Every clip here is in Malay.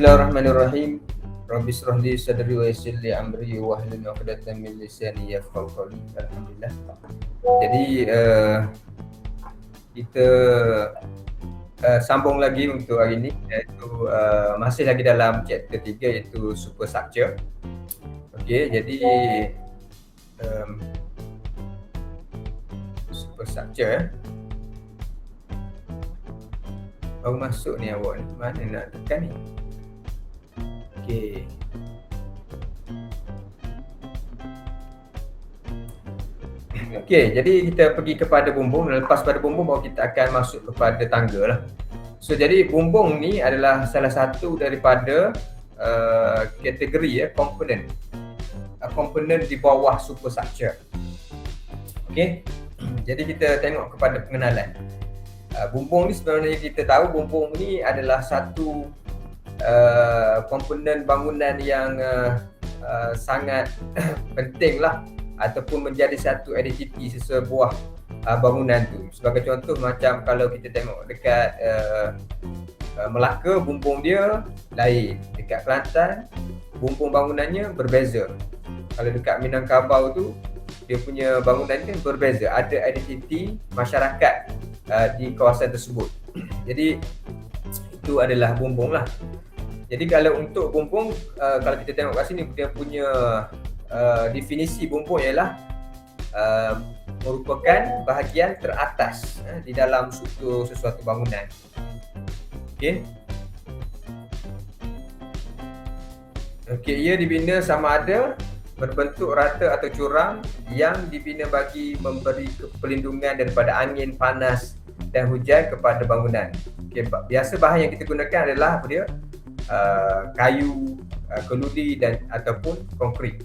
Bismillahirrahmanirrahim. Rabbi shrah li sadri wa yassir li amri wahlul 'uqdatam min lisani yafqahu qawli. Alhamdulillah. Jadi kita sambung lagi untuk hari ini, iaitu masih lagi dalam chapter 3 iaitu superstructure. Okey, jadi superstructure baru masuk ni awak ni. Mana nak tekan ni? Okey. Okey, jadi kita pergi kepada bumbung. Lepas pada bumbung baru kita akan masuk kepada tangga lah. So jadi bumbung ni adalah salah satu daripada kategori komponen. Komponen di bawah superstructure. Okey. Jadi kita tengok kepada pengenalan. Bumbung ni sebenarnya kita tahu bumbung ni adalah satu komponen bangunan yang sangat penting lah, ataupun menjadi satu identiti sesebuah bangunan tu. Sebagai contoh, macam kalau kita tengok dekat Melaka, bumbung dia lain. Dekat Kelantan, bumbung bangunannya berbeza. Kalau dekat Minangkabau tu, dia punya bangunan kan berbeza. Ada identiti masyarakat di kawasan tersebut. Jadi itu adalah bumbung lah. Jadi kalau untuk bumbung, kalau kita tengok kat sini, dia punya definisi bumbung ialah merupakan bahagian teratas di dalam struktur sesuatu bangunan. Okey. Okey, ia dibina sama ada berbentuk rata atau curang, yang dibina bagi memberi perlindungan daripada angin, panas dan hujan kepada bangunan. Okay, biasa bahan yang kita gunakan adalah apa dia? Kayu, keludi dan ataupun konkrit.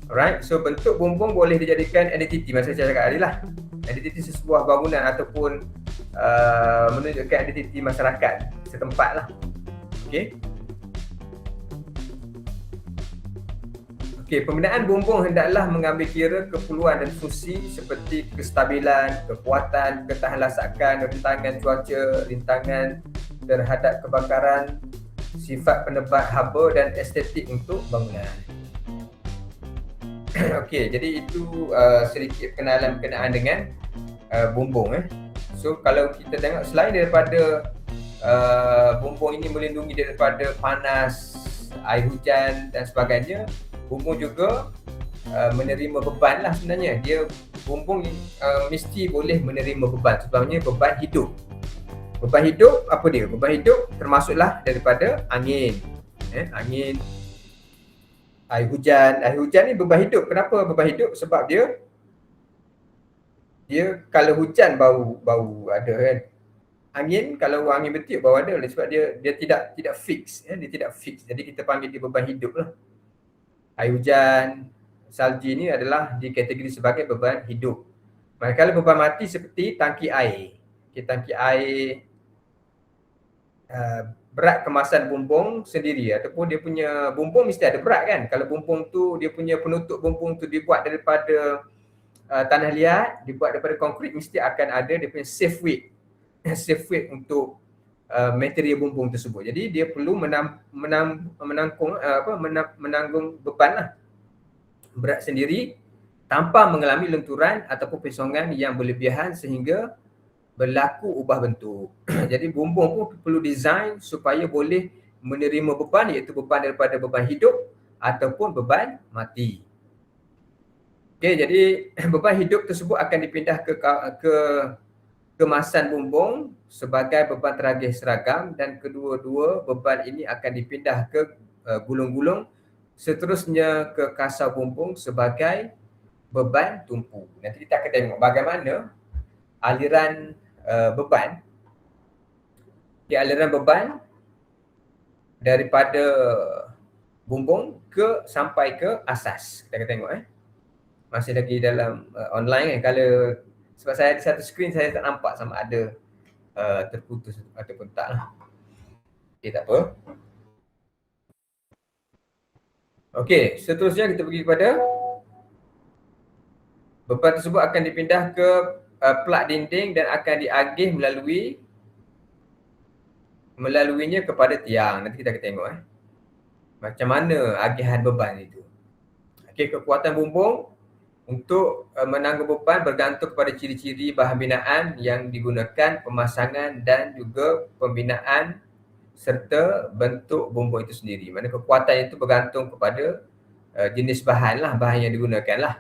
Alright, so bentuk bumbung boleh dijadikan identiti, macam saya cakap tadi lah. Identiti sesebuah bangunan ataupun menunjukkan identiti masyarakat setempat lah. Okay. Okey, pembinaan bumbung hendaklah mengambil kira keperluan dan fungsi seperti kestabilan, kekuatan, ketahanlasakan, rintangan cuaca, rintangan terhadap kebakaran, sifat penebat haba dan estetik untuk bangunan. Okey, jadi itu sedikit kenalan berkenaan dengan bumbung. So kalau kita tengok, selain daripada bumbung ini melindungi daripada panas, air hujan dan sebagainya, bumbung juga menerima beban lah sebenarnya. Bumbung mesti boleh menerima beban, sebabnya beban hidup. Beban hidup apa dia? Beban hidup termasuklah daripada angin, angin, air hujan. Air hujan ni beban hidup. Kenapa beban hidup? Sebab dia kalau hujan bau ada kan. Angin, kalau angin bertiup bau ada, sebab dia tidak fix, dia tidak fix. Jadi kita panggil dia beban hidup lah. Air hujan, salji ni adalah dikategori sebagai beban hidup. Manakala beban mati seperti tangki air. Okay, tangki air, berat kemasan bumbung sendiri, ataupun dia punya bumbung mesti ada berat kan. Kalau bumbung tu, dia punya penutup bumbung tu dibuat daripada tanah liat, dibuat daripada konkrit, mesti akan ada dia punya safe weight. Safe weight untuk material bumbung tersebut. Jadi dia perlu menanggung beban lah, berat sendiri, tanpa mengalami lenturan ataupun pesongan yang berlebihan sehingga berlaku ubah bentuk. Jadi bumbung pun perlu design supaya boleh menerima beban, iaitu beban daripada beban hidup ataupun beban mati. Okey, jadi beban hidup tersebut akan dipindah ke kemasan bumbung sebagai beban teragih seragam, dan kedua-dua beban ini akan dipindah ke gulung-gulung, seterusnya ke kasar bumbung sebagai beban tumpu. Nanti kita akan tengok bagaimana aliran beban. Aliran beban daripada bumbung sampai ke asas. Kita akan tengok masih lagi dalam online kan. Kalau sebab saya ada satu skrin, saya tak nampak sama ada terputus ataupun tak lah. Okay, tak apa. Okey, seterusnya kita pergi kepada beban tersebut akan dipindah ke plak dinding dan akan diagih melaluinya kepada tiang. Nanti kita akan tengok macam mana agihan beban itu. Okey, kekuatan bumbung untuk menanggung beban bergantung kepada ciri-ciri bahan binaan yang digunakan, pemasangan dan juga pembinaan serta bentuk bumbung itu sendiri. Mana kekuatan itu bergantung kepada jenis bahan lah, bahan yang digunakan lah.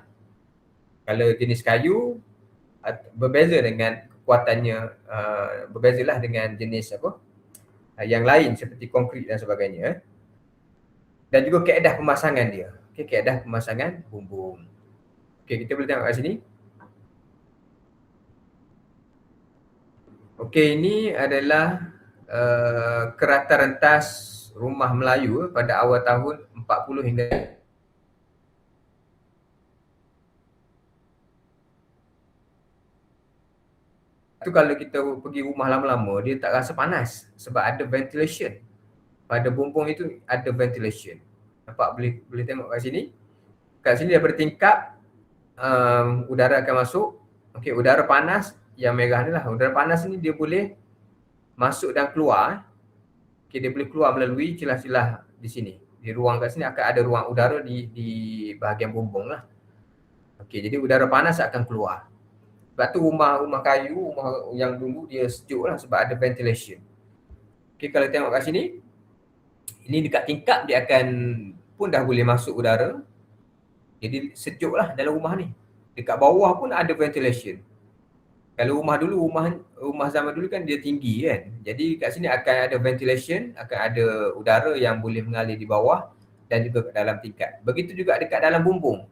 Kalau jenis kayu berbeza dengan kekuatannya, berbezalah dengan jenis yang lain seperti konkrit dan sebagainya. Dan juga kaedah pemasangan dia. Okey, kaedah pemasangan bumbung. Okey, kita boleh tengok kat sini. Okey, ini adalah kerata rentas rumah Melayu pada awal tahun 40 hingga tu. Kalau kita pergi rumah lama-lama, dia tak rasa panas sebab ada ventilation. Pada bumbung itu ada ventilation. Nampak, boleh tengok kat sini. Kat sini daripada tingkap udara akan masuk. Okey, udara panas yang merah ni lah. Udara panas ni dia boleh masuk dan keluar. Okey, dia boleh keluar melalui celah-celah di sini. Di ruang kat sini akan ada ruang udara di bahagian bumbung lah. Okey, jadi udara panas akan keluar. Sebab tu rumah kayu, rumah yang dulu dia sejuk lah sebab ada ventilation. Okey, kalau tengok kat sini, ini dekat tingkap dia akan pun dah boleh masuk udara. Jadi sejuk lah dalam rumah ni. Dekat bawah pun ada ventilation. Kalau rumah dulu, rumah zaman dulu kan dia tinggi kan. Jadi kat sini akan ada ventilation, akan ada udara yang boleh mengalir di bawah dan juga kat dalam tingkat. Begitu juga dekat dalam bumbung.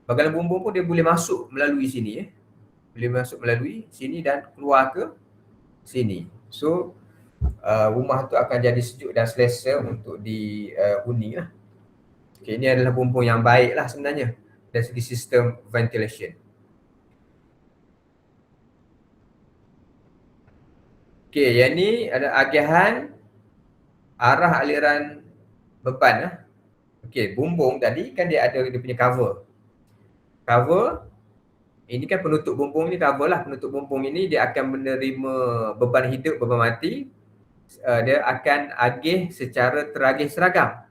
Dalam bumbung pun dia boleh masuk melalui sini Boleh masuk melalui sini dan keluar ke sini. So rumah tu akan jadi sejuk dan selesa untuk dihuni lah. Okay, ini adalah bumbung yang baik lah sebenarnya dari segi sistem ventilation. Okay, yang ni ada agihan arah aliran beban lah. Okay, bumbung tadi kan dia ada dia punya cover. Ini kan penutup bumbung ni cover lah. Penutup bumbung ini dia akan menerima beban hidup, beban mati. Dia akan agih secara teragih seragam.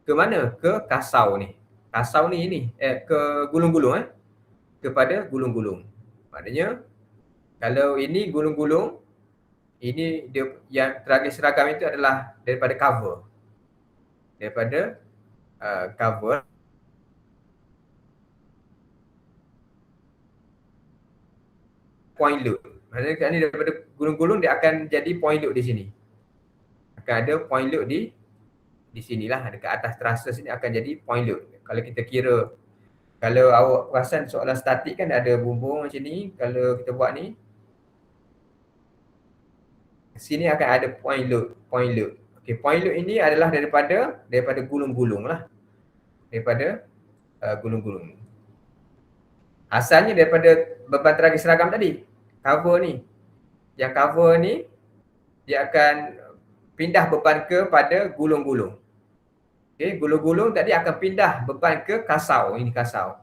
Ke mana? Ke kasau ni. Kasau ni ini. Ke gulung-gulung kepada gulung-gulung. Maknanya kalau ini gulung-gulung, ini dia yang teragih seragam itu adalah daripada cover. Daripada cover. Point load. Maksudnya kat ni daripada gulung-gulung dia akan jadi point load di sini. Akan ada point load di sinilah, dekat atas trusses ni akan jadi point load. Kalau kita kira, kalau awak perasan soalan statik kan ada bumbung macam ni, kalau kita buat ni, sini akan ada point load. Okey, point load ini adalah daripada gulung-gulung lah. Daripada gulung-gulung. Asalnya daripada beban teragih seragam tadi, cover ni. Yang cover ni dia akan pindah beban kepada gulung-gulung. Okey, gulung-gulung tadi akan pindah beban ke kasau. Ini kasau.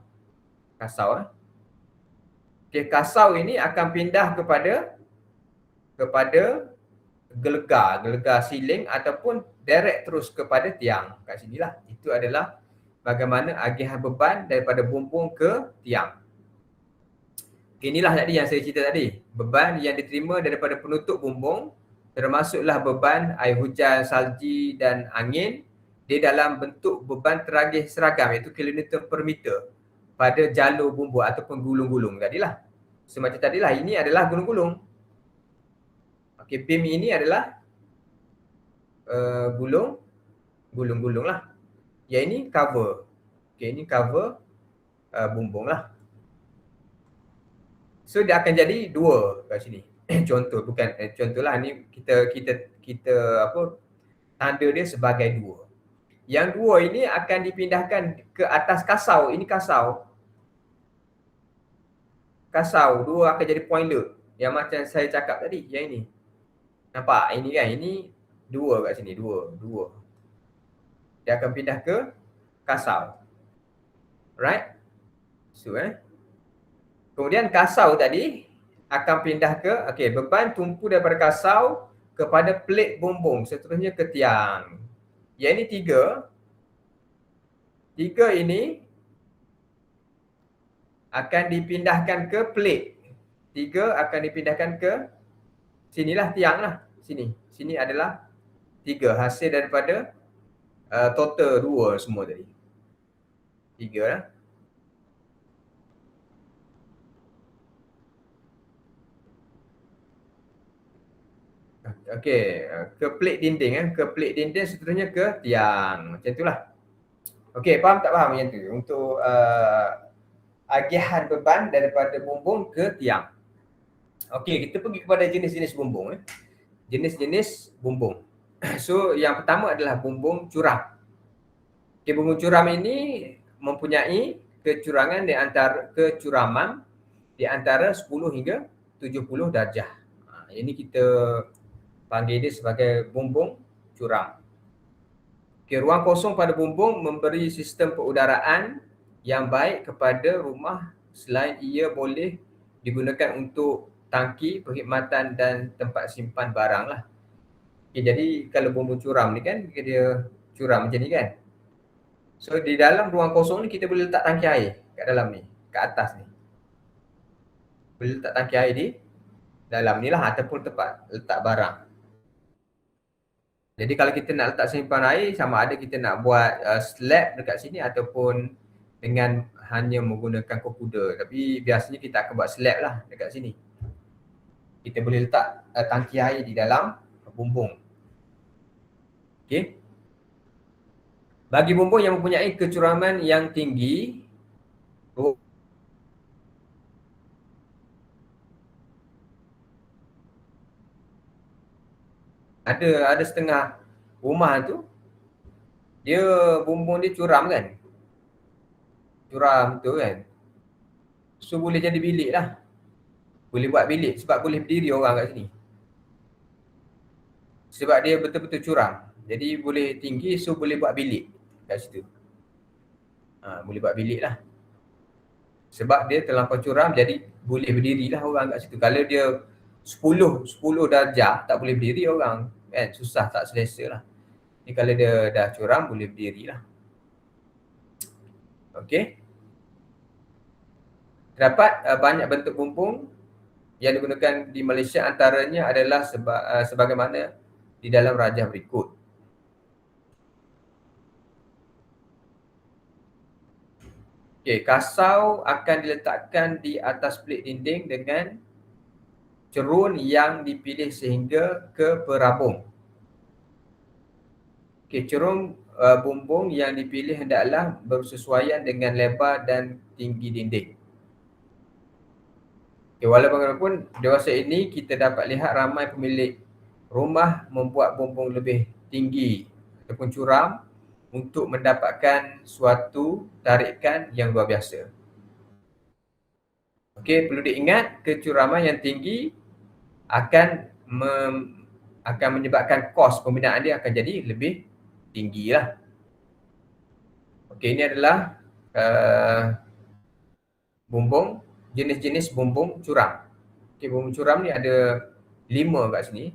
Okey, kasau ini akan pindah kepada gelegar siling ataupun direct terus kepada tiang. Kat sinilah. Itu adalah bagaimana agihan beban daripada bumbung ke tiang. Inilah tadi yang saya cerita tadi. Beban yang diterima daripada penutup bumbung termasuklah beban air hujan, salji dan angin di dalam bentuk beban teragih seragam iaitu kilonewton per meter pada jalur bumbung ataupun gulung-gulung tadilah. Semacam tadilah, ini adalah gulung-gulung. Okey, beam ini adalah gulung-gulung lah. Yang ini cover. Okey, ini cover bumbung lah. So dia akan jadi dua kat sini. Contoh, bukan contohlah, ni kita tanda dia sebagai dua. Yang dua ini akan dipindahkan ke atas kasau. Ini kasau. Dua akan jadi point load. Yang macam saya cakap tadi, yang ini. Nampak? Ini kan, ini dua kat sini, dua. Dia akan pindah ke kasau. Right? So kemudian kasau tadi akan pindah ke, beban tumpu daripada kasau kepada plate bumbung, seterusnya ke tiang. Yang ini 3 ini akan dipindahkan ke plate. 3 akan dipindahkan ke sinilah tiang lah. Sini adalah 3 hasil daripada total 2 semua tadi. 3 lah. Okey, ke plate dinding ke plate dinding, seterusnya ke tiang. Macam itulah. Okey, faham tak faham yang tu? Untuk agihan beban daripada bumbung ke tiang. Okey, kita pergi kepada jenis-jenis bumbung. Jenis-jenis bumbung. So, yang pertama adalah bumbung curam. Okey, bumbung curam ini mempunyai kecuraman di antara 10 hingga 70 darjah. Ini kita panggil dia sebagai bumbung curam. Okay, ruang kosong pada bumbung memberi sistem pengudaraan yang baik kepada rumah selain ia boleh digunakan untuk tangki, perkhidmatan dan tempat simpan barang lah. Okay, jadi kalau bumbung curam ni kan dia curam macam ni kan. So di dalam ruang kosong ni kita boleh letak tangki air kat dalam ni, kat atas ni. Boleh letak tangki air di dalam ni lah ataupun tempat letak barang. Jadi kalau kita nak letak simpan air, sama ada kita nak buat slab dekat sini ataupun dengan hanya menggunakan kokuda. Tapi biasanya kita akan buat slab lah dekat sini. Kita boleh letak tangki air di dalam bumbung. Okey. Bagi bumbung yang mempunyai kecuraman yang tinggi, ada setengah rumah tu dia bumbung dia curam kan. Curam tu kan. So boleh jadi bilik lah. Boleh buat bilik sebab boleh berdiri orang kat sini. Sebab dia betul-betul curam. Jadi boleh tinggi, so boleh buat bilik kat situ. Boleh buat bilik lah. Sebab dia terlampau curam, jadi boleh berdiri lah orang kat situ. Kalau dia 10 darjah tak boleh berdiri orang kan, susah, tak selesa lah. Ni kalau dia dah curam boleh berdiri lah. Okey. Terdapat banyak bentuk bumbung yang digunakan di Malaysia, antaranya adalah sebagaimana di dalam rajah berikut. Okey, kasau akan diletakkan di atas plate dinding dengan cerun yang dipilih sehingga ke perabung. Okey, cerun bumbung yang dipilih hendaklah bersesuaian dengan lebar dan tinggi dinding. Okay, walaupun bagaimanapun dewasa ini kita dapat lihat ramai pemilik rumah membuat bumbung lebih tinggi ataupun curam untuk mendapatkan suatu tarikan yang luar biasa. Okey, perlu diingat kecuraman yang tinggi akan menyebabkan kos pembinaan dia akan jadi lebih tinggi lah. Okey, ini adalah bumbung, jenis-jenis bumbung curam. Okey, bumbung curam ni ada 5 kat sini.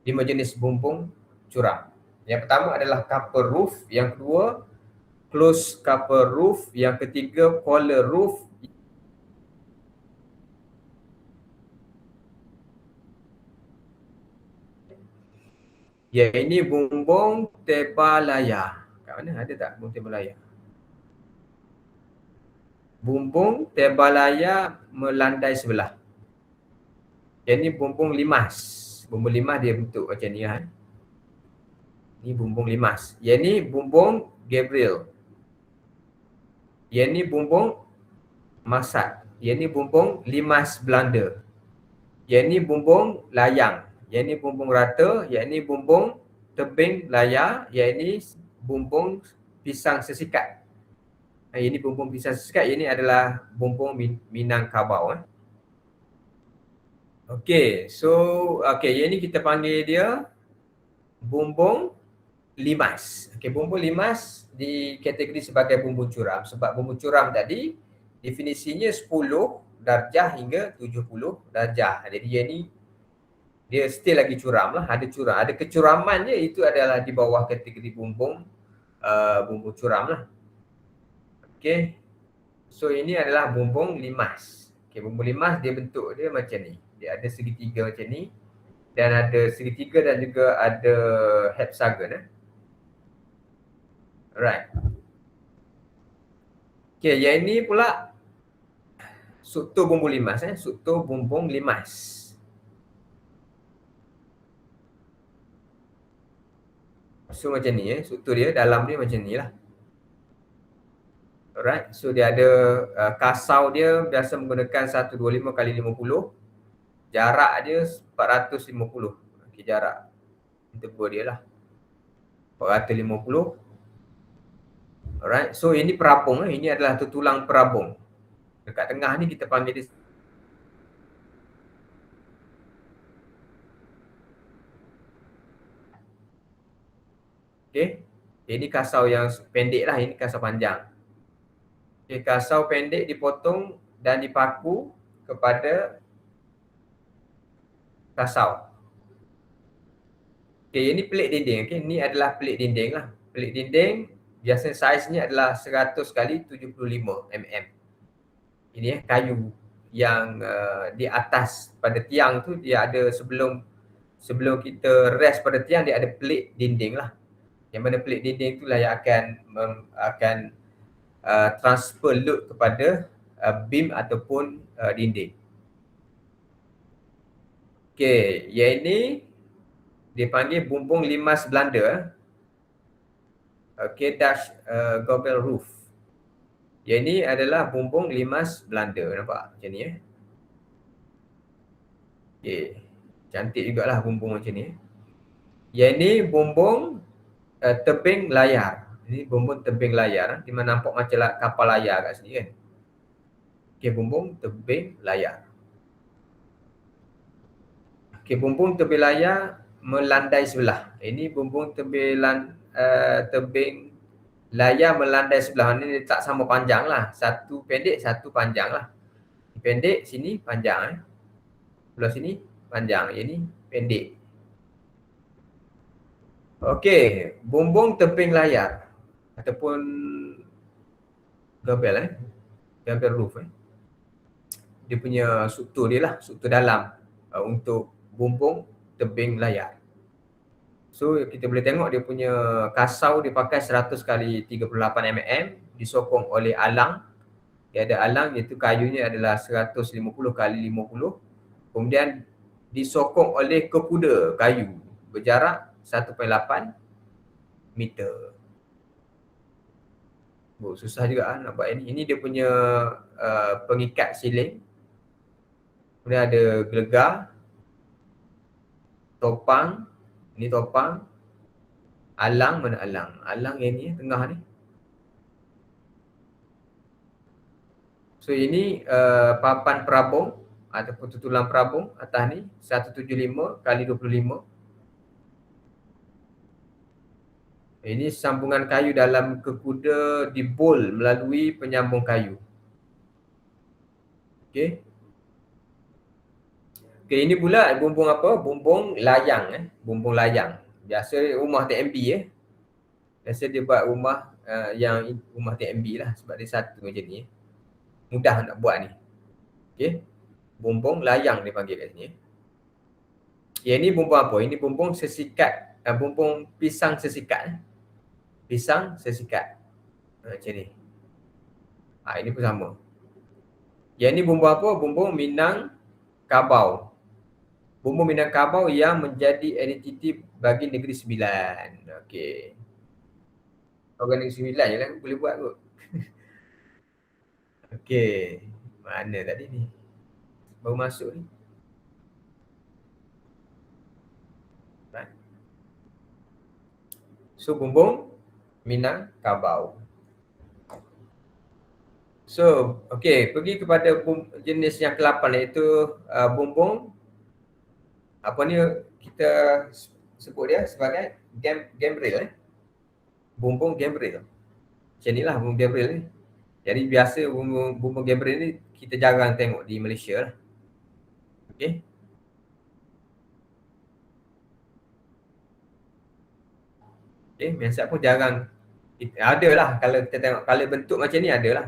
5 jenis bumbung curam. Yang pertama adalah couple roof, yang kedua close couple roof, yang ketiga collar roof. Ya, ini bumbung tebalaya. Kat mana ada tak bumbung tebalaya? Bumbung tebalaya melandai sebelah. Yang ni bumbung limas. Bumbung limas dia bentuk macam ni kan. Ni bumbung limas. Yang ni bumbung Gabriel. Yang ni bumbung Masat. Yang ni bumbung limas Belanda. Yang ni bumbung layang. Yang ni bumbung rata. Yang ni bumbung tebing layar. Yang ni bumbung pisang sesikat. Ini bumbung pisang sesikat. Ini adalah bumbung Minangkabau. Okey, so yang ni kita panggil dia bumbung limas. Okey, bumbung limas dikategori sebagai bumbung curam sebab bumbung curam tadi definisinya 10 darjah hingga 70 darjah. Jadi yang ni dia still lagi curam lah, ada curam, ada kecuraman je, itu adalah di bawah kategori bumbung bumbung curam lah. Okey. So ini adalah bumbung limas. Okey, bumbung limas dia bentuk dia macam ni. Dia ada segitiga macam ni dan ada segitiga dan juga ada hepsagon. Alright. Okey, yang ini pula struktur bumbung limas. Struktur bumbung limas. So macam ni struktur dia, dalam dia macam ni lah. Alright, so dia ada kasau dia biasa menggunakan 125 kali 50. Jarak dia 450. Okey, jarak interval dia lah 450. Alright, so ini perabung. Ini adalah tulang perabung. Dekat tengah ni kita panggil dia okey. Ini kasau yang pendek lah, ini kasau panjang. Okay, kasau pendek dipotong dan dipaku kepada kasau. Okay, ini pelik dinding. Okay, ini adalah pelik dinding lah. Pelik dinding biasa saiznya adalah 100 kali 75 mm. Ini kayu yang di atas pada tiang tu dia ada sebelum kita rest pada tiang dia ada pelik dinding lah. Yang mana pelik dinding itulah yang akan transfer load kepada beam ataupun dinding. Okey, yang ini dipanggil bumbung limas Belanda. Okey, Dutch gobel roof. Yang ini adalah bumbung limas Belanda, nampak macam ni Okey, cantik jugalah bumbung macam ni Yang ini bumbung tebing layar. Ini bumbung tebing layar di mana nampak macam kapal layar kat sini kan. Okey, bumbung tebing layar. Okey, bumbung tebing layar melandai sebelah. Ini bumbung tebing layar melandai sebelah. Ini tak sama panjang lah. Satu pendek, satu panjang lah. Pendek sini panjang Sebelah sini panjang. Ini pendek. Okey, bumbung tebing layar ataupun gobel gobel roof dia punya struktur dia lah, struktur dalam untuk bumbung tebing layar. So kita boleh tengok dia punya kasau dia pakai 100 kali 38 mm disokong oleh alang. Dia ada alang iaitu kayunya adalah 150 kali 50. Kemudian disokong oleh kekuda kayu berjarak 1.8 meter. Susah juga nak buat ini. Ini dia punya pengikat siling. Kemudian ada gelegar, topang. Ini topang. Alang, mana alang? Alang yang ni tengah ni. So ini papan perabung ataupun tutulan perabung atas ni 175 kali 25. Ini sambungan kayu dalam kekuda dibol melalui penyambung kayu. Okey. Okey, ini pula bumbung apa? Bumbung layang bumbung layang. Biasa rumah TMB Biasa dia buat rumah yang rumah TMB lah sebab dia satu macam ni Mudah nak buat ni. Okey. Bumbung layang dia panggil kat sini. Yang ni bumbung apa? Ini bumbung sesikat, bumbung pisang sesikat. Pisang sesikat. Macam ni. Ini pun sama. Yang ni bumbung apa? Bumbung Minang Kabau. Bumbung Minang Kabau yang menjadi identiti bagi Negeri Sembilan. Okey. Orang Negeri Sembilan je lah boleh buat kot. Okey. Mana tadi ni? Baru masuk ni. So bumbung Minang Kabau. So, okey, pergi kepada jenis yang ke-8 iaitu bumbung apa ni kita sebut dia sebagai gambrel Bumbung gambrel. Macam inilah bumbung gambrel ni. Jadi biasa bumbung gambrel ni kita jarang tengok di Malaysia lah. Okey. Okay, miansak pun jarang. Ada lah, kalau kita tengok, kalau bentuk macam ni ada lah.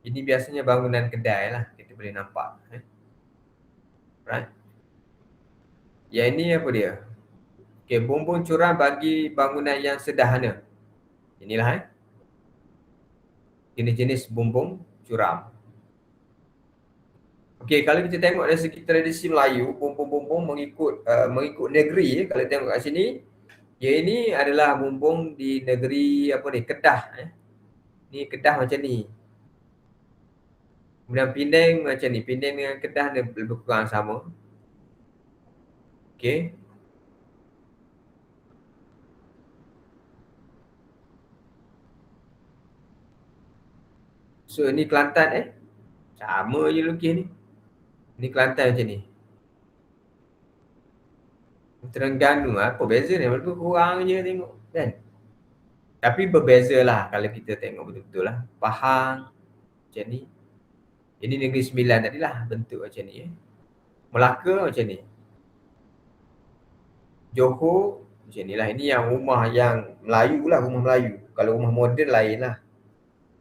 Ini biasanya bangunan kedai lah, kita boleh nampak. Right. Yang ini apa dia? Okay, bumbung curam bagi bangunan yang sederhana. Inilah jenis-jenis bumbung curam. Okey, kalau kita tengok dari segi tradisi Melayu, bumbung-bumbung mengikut negeri, kalau tengok kat sini, yang ini adalah bumbung di negeri apa ni, Kedah. Ni Kedah macam ni. Kemudian Penang macam ni, Penang dengan Kedah dia lebih kurang sama. Okey. So ni Kelantan sama je lukis ni. Ni Kelantan macam ni. Terengganu apa beza ni? Lebih kurang je tengok kan. Tapi berbezalah kalau kita tengok betul-betul lah. Pahang macam ni. Ini Negeri Sembilan tadilah bentuk macam ni. Melaka macam ni. Johor macam ni lah. Ini yang rumah yang Melayu lah, rumah Melayu. Kalau rumah moden lain lah.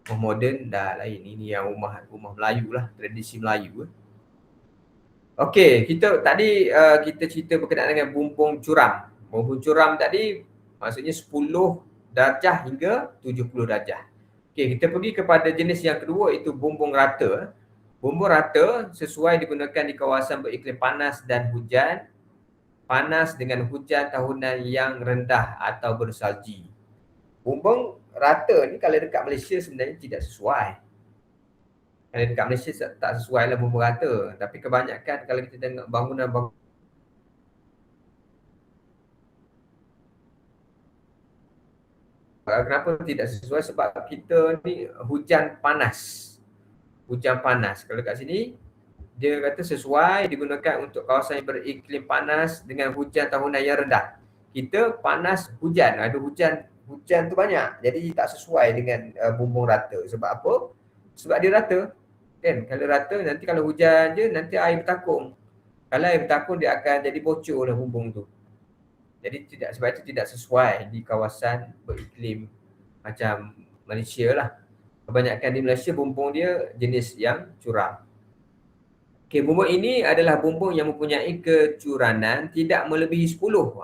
Rumah moden dah lain. Ini yang rumah Melayu lah, tradisi Melayu. Okey, kita tadi kita cerita berkenaan dengan bumbung curam. Bumbung curam tadi maksudnya 10 darjah hingga 70 darjah. Okey, kita pergi kepada jenis yang kedua, itu bumbung rata. Bumbung rata sesuai digunakan di kawasan beriklim panas dan hujan, panas dengan hujan tahunan yang rendah atau bersalji. Bumbung rata ni kalau dekat Malaysia sebenarnya tidak sesuai. Kalau dekat Malaysia tak sesuai lah bumbung rata. Tapi kebanyakan kalau kita tengok bangunan-bangunan, kenapa tidak sesuai? Sebab kita ni hujan panas. Hujan panas. Kalau kat sini, dia kata sesuai digunakan untuk kawasan yang beriklim panas dengan hujan tahunan yang rendah. Kita panas hujan, ada hujan tu banyak. Jadi tak sesuai dengan bumbung rata. Sebab apa? Sebab dia rata. Kan? Kalau rata, nanti kalau hujan je, nanti air bertakung. Kalau air bertakung, dia akan jadi bocor lah bumbung tu. Jadi sebab itu tidak sesuai di kawasan beriklim macam Malaysia lah. Kebanyakan di Malaysia bumbung dia jenis yang curam. Okey, bumbung ini adalah bumbung yang mempunyai kecuranan tidak melebihi 10.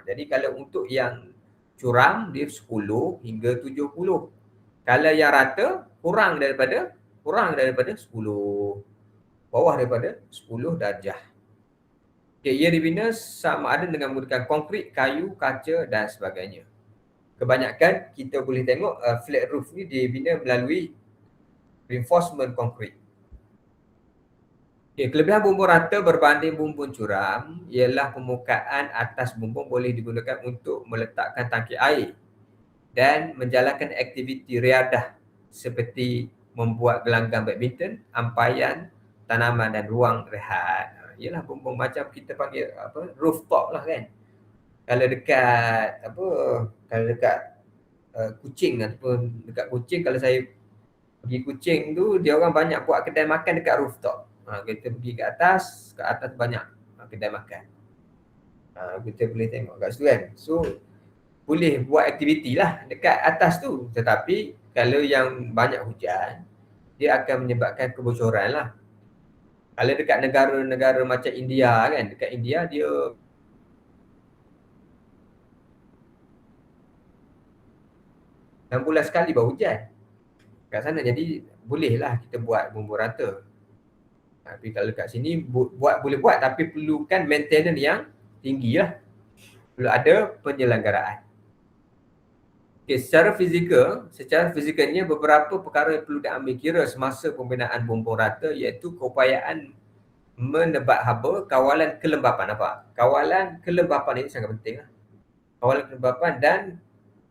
Jadi kalau untuk yang curam dia 10 hingga 70. Kalau yang rata kurang daripada 10. Bawah daripada 10 darjah. Okay, ia dibina sama ada dengan menggunakan konkrit, kayu, kaca dan sebagainya. Kebanyakan kita boleh tengok flat roof ni dibina melalui reinforcement konkrit. Okay, kelebihan bumbung rata berbanding bumbung curam ialah permukaan atas bumbung boleh digunakan untuk meletakkan tangki air dan menjalankan aktiviti riadah seperti membuat gelanggang badminton, ampaian, tanaman dan ruang rehat. Ialah bumbung macam kita panggil apa, rooftop lah kan. Kalau dekat Kuching ataupun dekat Kuching, kalau saya pergi Kuching tu, dia orang banyak buat kedai makan dekat rooftop. Kita pergi ke atas banyak kedai makan. Kita boleh tengok kat situ kan. So boleh buat aktiviti lah dekat atas tu. Tetapi kalau yang banyak hujan, dia akan menyebabkan kebocoran lah. Kalau dekat negara-negara macam India kan, dekat India dia enam bulan sekali baru hujan kat sana. Jadi bolehlah kita buat bumbung rata. Tapi kalau kat sini boleh buat, tapi perlukan maintenance yang tinggi lah. Perlu ada penyelenggaraan. Okay, secara fizikalnya beberapa perkara yang perlu diambil kira semasa pembinaan bumbung rata, iaitu keupayaan menebak haba, kawalan kelembapan. Kawalan kelembapan ini sangat penting lah. Kawalan kelembapan dan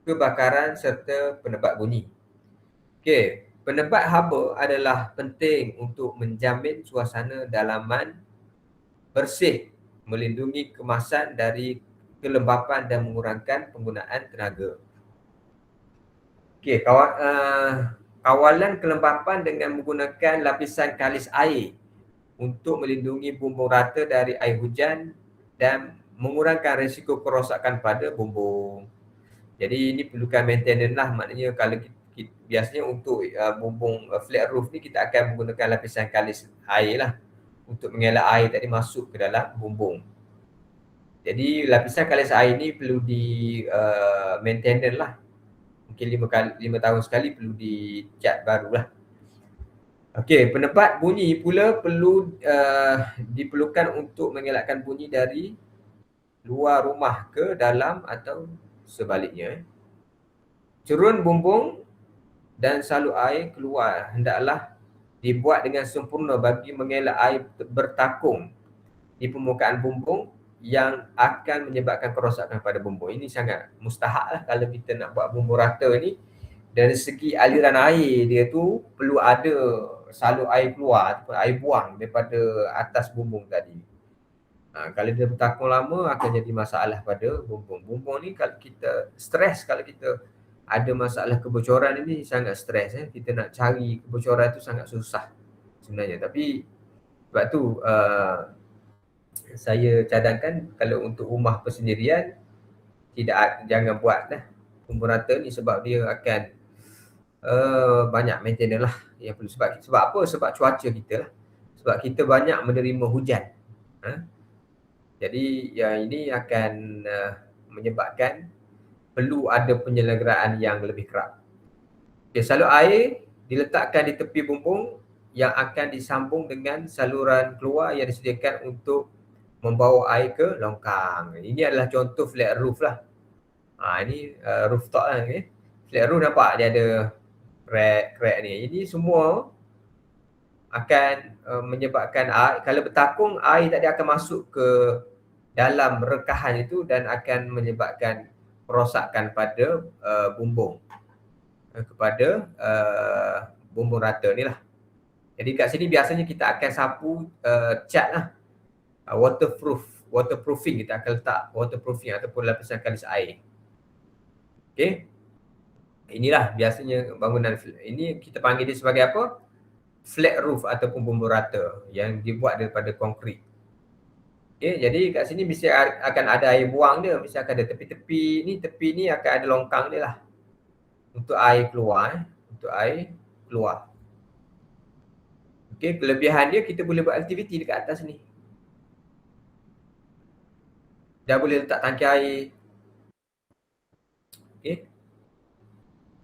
kebakaran serta penebak bunyi. Okey, penebak haba adalah penting untuk menjamin suasana dalaman bersih, melindungi kemasan dari kelembapan dan mengurangkan penggunaan tenaga. Okey, kawalan kelembapan dengan menggunakan lapisan kalis air untuk melindungi bumbung rata dari air hujan dan mengurangkan risiko kerosakan pada bumbung. Jadi ini perlukan maintenance lah, maknanya kalau biasanya untuk bumbung flat roof ni kita akan menggunakan lapisan kalis air lah untuk mengelak air tadi masuk ke dalam bumbung. Jadi lapisan kalis air ni perlu di maintenance lah. Mungkin 5 tahun sekali perlu dicat barulah. Okey, penebat bunyi pula perlu diperlukan untuk mengelakkan bunyi dari luar rumah ke dalam atau sebaliknya. Cerun bumbung dan salur air keluar hendaklah dibuat dengan sempurna bagi mengelak air bertakung di permukaan bumbung yang akan menyebabkan kerosakan pada bumbung. Ini sangat mustahak lah kalau kita nak buat bumbung rata ni. Dari segi aliran air dia tu perlu ada salur air keluar ataupun air buang daripada atas bumbung tadi. Kalau dia bertakung lama akan jadi masalah pada bumbung. Bumbung ni kalau kita stres, kalau kita ada masalah kebocoran ini sangat stres. Kita nak cari kebocoran tu sangat susah sebenarnya. Tapi sebab tu saya cadangkan kalau untuk rumah persendirian jangan buat dah bumbung rata ni sebab dia akan banyak maintenance lah yang perlu. Sebab apa? Sebab cuaca kita lah. Sebab kita banyak menerima hujan. Jadi ini akan menyebabkan perlu ada penyelenggaraan yang lebih kerap. Okay, salur air diletakkan di tepi bumbung yang akan disambung dengan saluran keluar yang disediakan untuk membawa air ke longkang. Ini adalah contoh flat roof lah. Ini rooftop lah. Okay. Flat roof nampak dia ada crack ni. Ini semua akan menyebabkan air, kalau bertakung air tadi akan masuk ke dalam rekahan itu dan akan menyebabkan kerosakan pada bumbung kepada bumbung rata ni lah. Jadi kat sini biasanya kita akan sapu cat lah, waterproofing, kita akan letak waterproofing ataupun lapisan kalis air. Okay, inilah biasanya bangunan ini kita panggil dia sebagai apa? Flat roof ataupun bumbung rata yang dibuat daripada konkrit. Okay, jadi kat sini mesti akan ada air buang dia, mesti akan ada tepi-tepi ni akan ada longkang dia lah untuk air keluar, untuk air keluar. Okay, kelebihan dia kita boleh buat aktiviti dekat atas ni. Dah boleh letak tangki air. Okay,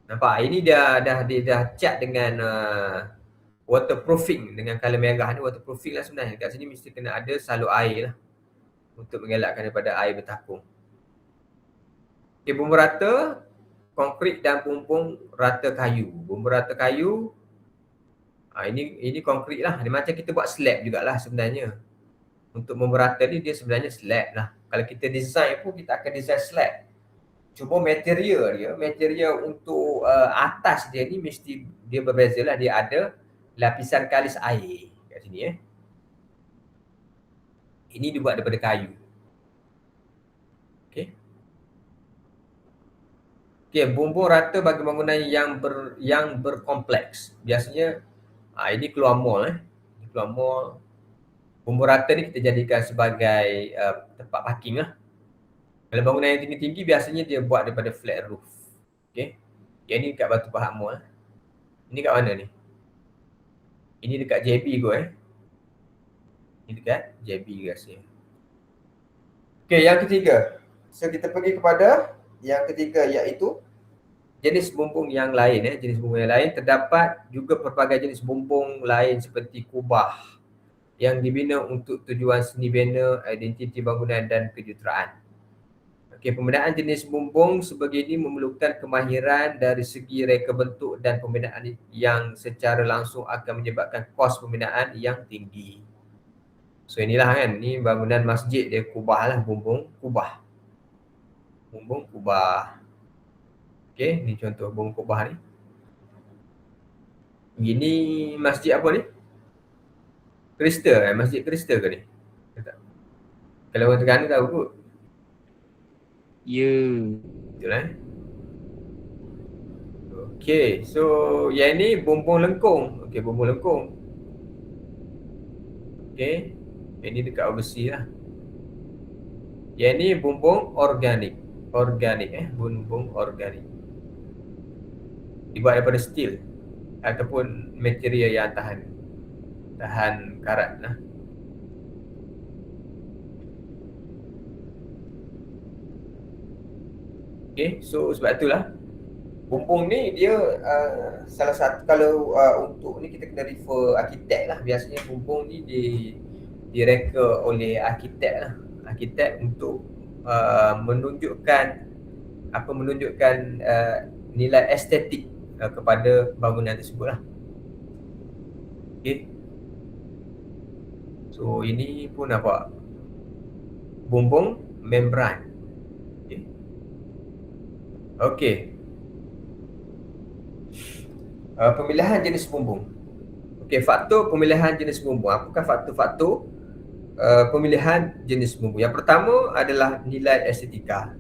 nampak ini dah cat dengan waterproofing dengan color merah ni, waterproofing lah sebenarnya. Kat sini mesti kena ada salur air lah untuk mengelakkan daripada air bertakung. Okay, bumbung rata konkrit dan bumbung rata kayu. Bumbung rata kayu ini konkrit lah. Dia macam kita buat slab jugalah sebenarnya. Untuk bumbung rata ni dia sebenarnya slab lah. Kalau kita design pun kita akan design slab. Cuma material untuk atas dia ni mesti dia berbeza lah. Dia ada lapisan kalis air kat sini Ini dibuat daripada kayu. Okey, bumbung rata bagi bangunan yang berkompleks. Biasanya ini keluar mall Ini keluar mall. Bumbung rata ni kita jadikan sebagai tempat parking lah. Kalau bangunan yang tinggi-tinggi biasanya dia buat daripada flat roof. Okey. Yang ni dekat Batu Pahat Mall. Ini kat mana ni? Ini dekat JB kot Ini dekat JB rasanya. Okey, yang ketiga. So kita pergi kepada yang ketiga iaitu jenis bumbung yang lain. Jenis bumbung yang lain terdapat juga pelbagai jenis bumbung lain seperti kubah yang dibina untuk tujuan seni bina, identiti bangunan dan kejuruteraan. Okey, pembinaan jenis bumbung sebegini memerlukan kemahiran dari segi reka bentuk dan pembinaan yang secara langsung akan menyebabkan kos pembinaan yang tinggi. So inilah kan, ni bangunan masjid dia kubah lah, bumbung kubah. Bumbung kubah. Okey, ni contoh bumbung kubah ni. Ini masjid apa ni? Kristen, masjid Kristen ke ni? Kalau orang Terengganu tahu kot. Ya. Betul Okey, so yang ni bumbung lengkung. Okey, bumbung lengkung. Okey, ini dekat overseas lah. Yang ni bumbung organik. Bumbung organik. Dibuat daripada steel ataupun material yang tahan karat lah. Okay, so sebab itulah bumbung ni dia salah satu, kalau untuk ni kita kena refer arkitek lah. Biasanya bumbung ni direka oleh arkitek lah. Arkitek untuk menunjukkan nilai estetik kepada bangunan tersebut lah. Okay. So ini pun nampak bumbung membran. Okay. Pemilihan jenis bumbung. Okey, faktor pemilihan jenis bumbung. Apakah faktor-faktor pemilihan jenis bumbung? Yang pertama adalah nilai estetika.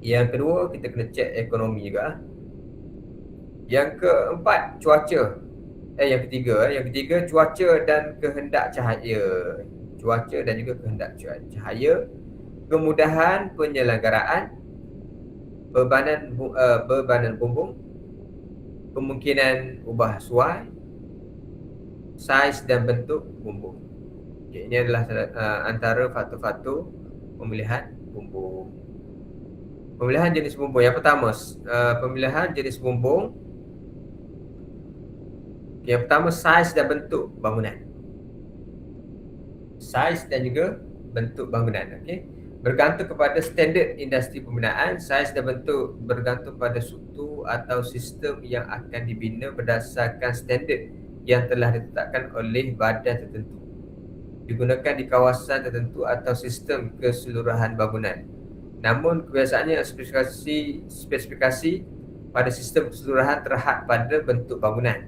Yang kedua, kita kena cek ekonomi juga. Yang keempat, cuaca. Yang ketiga, cuaca dan kehendak cahaya. Cuaca dan juga kehendak cahaya. Kemudahan penyelenggaraan, bebanan bumbung, kemungkinan ubah suai, saiz dan bentuk bumbung. Okay, ini adalah antara faktor-faktor pemilihan bumbung. Pemilihan jenis bumbung. Yang pertama, pemilihan jenis bumbung. Yang pertama, saiz dan bentuk bangunan. Saiz dan juga bentuk bangunan. Okey. Bergantung kepada standard industri pembinaan, saiz dan bentuk bergantung pada struktur atau sistem yang akan dibina berdasarkan standard yang telah ditetapkan oleh badan tertentu. Digunakan di kawasan tertentu atau sistem keseluruhan bangunan. Namun kebiasaannya spesifikasi pada sistem keseluruhan terhad pada bentuk bangunan.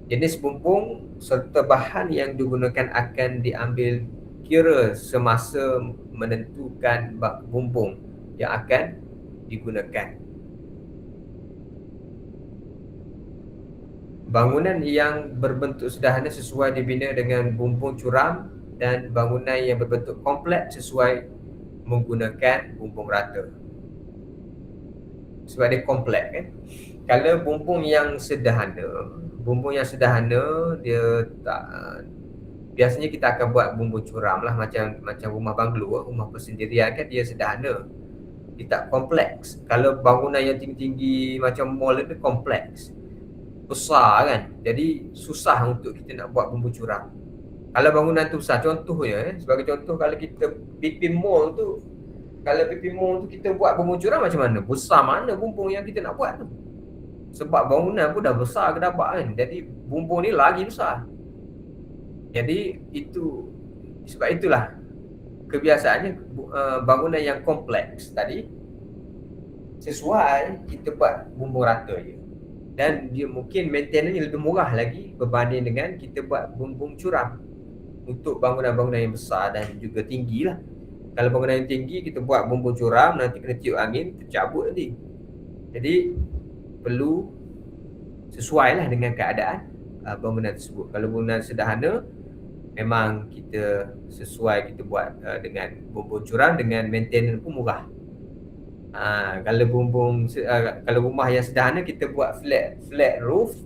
Jenis bumbung serta bahan yang digunakan akan diambil kira semasa menentukan bumbung yang akan digunakan. Bangunan yang berbentuk sederhana sesuai dibina dengan bumbung curam, dan bangunan yang berbentuk kompleks sesuai menggunakan bumbung rata. Sebab dia kompleks kan. Kalau bumbung yang sederhana dia tak, biasanya kita akan buat bumbung curam lah, macam rumah banglo, rumah persendirian kan, dia sederhana, dia tak kompleks. Kalau bangunan yang tinggi-tinggi macam mall itu kompleks, besar kan, jadi susah untuk kita nak buat bumbung curam. Kalau bangunan tu besar, contohnya sebagai contoh, kalau kita BP Mall tu kita buat bumbung curam macam mana? Besar mana bumbung yang kita nak buat tu? Sebab bangunan pun dah besar kedabak kan, jadi bumbung ni lagi besar. Jadi sebab itulah kebiasaannya bangunan yang kompleks tadi sesuai kita buat bumbung rata je, dan dia mungkin maintenance lebih murah lagi berbanding dengan kita buat bumbung curam untuk bangunan-bangunan yang besar dan juga tinggi lah. Kalau bangunan yang tinggi kita buat bumbung curam, nanti kena tiup angin, tercabut nanti. Jadi perlu sesuai lah dengan keadaan bangunan tersebut. Kalau bangunan sederhana, memang kita sesuai, kita buat dengan bumbung curam, dengan maintenance pun murah. Kalau kalau rumah yang sederhana kita buat flat roof,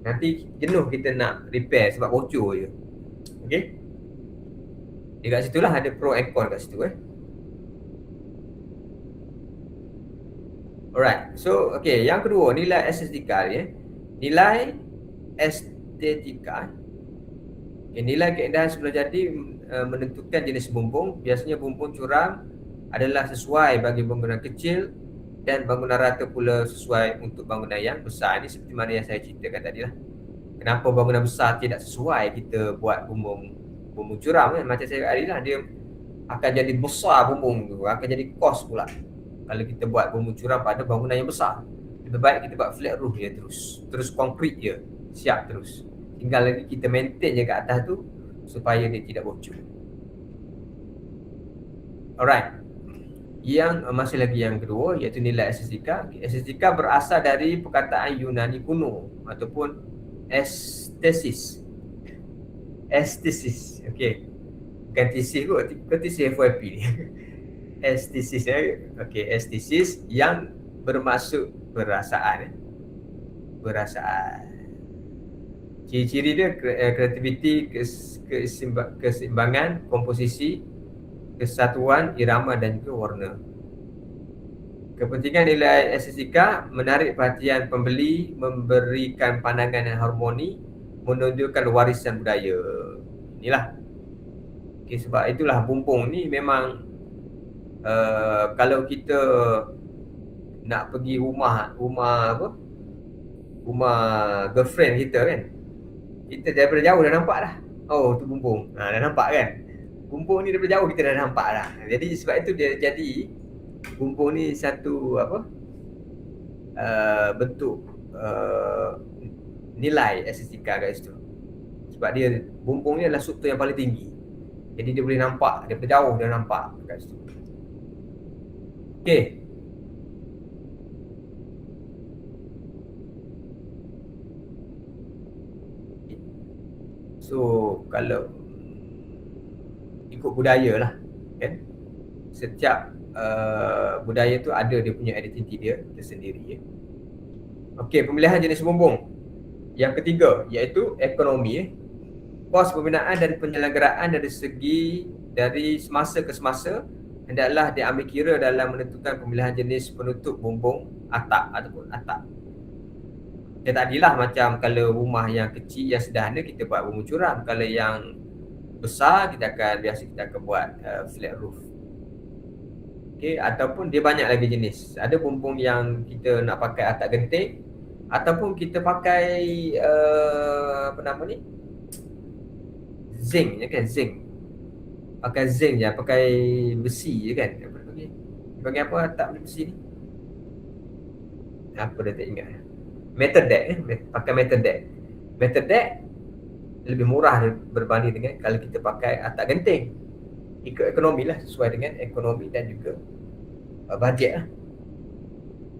nanti jenuh kita nak repair sebab bocor je. Okey. Dekat situ lah ada pro and con kat situ Alright. So yang kedua, nilai estetika ya. Nilai estetika. Nilai keindahan sebelum jadi menentukan jenis bumbung. Biasanya bumbung curam adalah sesuai bagi bangunan kecil, dan bangunan rata pula sesuai untuk bangunan yang besar. Ini seperti mana yang saya ceritakan tadi lah. Kenapa bangunan besar tidak sesuai kita buat bumbung curam kan? Macam saya tadi lah, dia akan jadi besar bumbung tu, akan jadi kos pula kalau kita buat bumbung curam pada bangunan yang besar. Lebih baik kita buat flat roof je, terus konkrit je, siap terus. Tinggal lagi kita maintain je kat atas tu supaya dia tidak bocor. Alright. Masih lagi yang kedua, iaitu nilai estetika. Estetika berasal dari perkataan Yunani kuno ataupun estesis. estesis. Okey. Bukan tesis kot, tesis FYP ni. Estesis okey, estesis yang bermaksud perasaan. Perasaan. Ciri-ciri dia kreativiti, keseimbangan, komposisi, kesatuan, irama dan juga warna. Kepentingan nilai estetika menarik perhatian pembeli, memberikan pandangan yang harmoni, menunjukkan warisan budaya. Inilah. Okay, sebab itulah bumbung ni memang kalau kita nak pergi rumah apa? Rumah girlfriend kita kan. Kita daripada jauh dah nampak dah. Oh, tu bumbung. Dah nampak kan? Bumbung ni daripada jauh kita dah nampak dah. Jadi sebab itu dia jadi bumbung ni satu apa? Bentuk nilai estetika kat situ. Sebab dia bumbung ni adalah struktur yang paling tinggi. Jadi dia boleh nampak daripada jauh dah nampak kat situ. Okey. So kalau ikut budaya lah kan, setiap budaya tu ada dia punya identiti dia tersendiri ya. Okey, pemilihan jenis bumbung. Yang ketiga iaitu ekonomi. Kos pembinaan dan penyelenggaraan dari semasa ke semasa hendaklah diambil kira dalam menentukan pemilihan jenis penutup bumbung atap ataupun atap. Dia tadilah macam kalau rumah yang kecil yang sederhana kita buat bumbung curam, kalau yang besar kita akan buat flat roof. Okey, ataupun dia banyak lagi jenis. Ada bumbung yang kita nak pakai atap genting ataupun kita pakai apa nama ni? Zinc je kan, zinc. Pakai zinc je, pakai besi je kan. Apa dia panggil apa atap besi ni? Apa dah tak ingat. Metal deck pakai metal deck. Metal deck lebih murah berbanding dengan kalau kita pakai atap genting. Ikut ekonomi lah, sesuai dengan ekonomi dan juga bajet lah.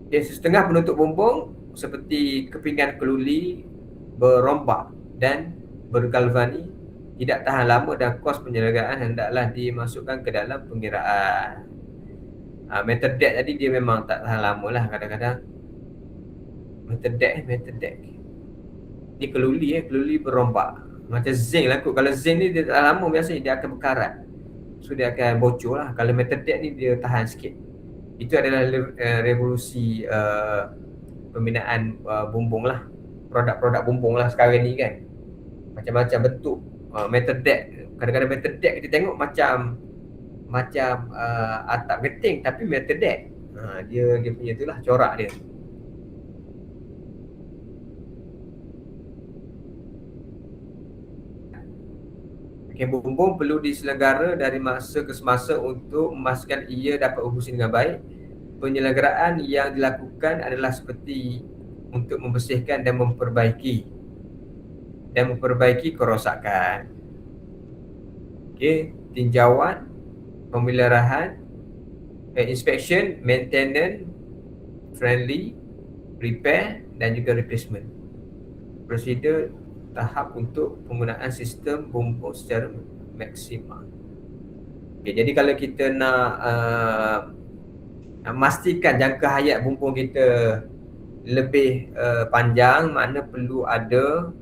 Okay, setengah penutup bumbung seperti kepingan keluli, berombak dan bergalvani tidak tahan lama dan kos penyelenggaraan hendaklah dimasukkan ke dalam pengiraan. Metal deck tadi dia memang tak tahan lama lah kadang-kadang. Metal deck ni keluli berombak macam zinc lah kot. Kalau zinc ni dia tak lama biasanya dia akan berkarat, so dia akan bocor lah. Kalau metal deck ni dia tahan sikit. Itu adalah revolusi pembinaan bumbung lah, produk-produk bumbung lah sekarang ni kan. Macam-macam bentuk metal deck. Kadang-kadang metal deck kita tengok macam atap genting tapi metal deck. Dia punya itulah corak dia. Okay, bumbung perlu diselenggara dari masa ke semasa untuk memastikan ia dapat berfungsi dengan baik. Penyelenggaraan yang dilakukan adalah seperti untuk membersihkan dan memperbaiki kerosakan. Okay, tinjauan, pemeliharahan, inspection, maintenance, friendly, repair dan juga replacement. Prosedur tahap untuk penggunaan sistem bumbung secara maksimal. Okay, jadi kalau kita nak memastikan jangka hayat bumbung kita lebih panjang, makna perlu ada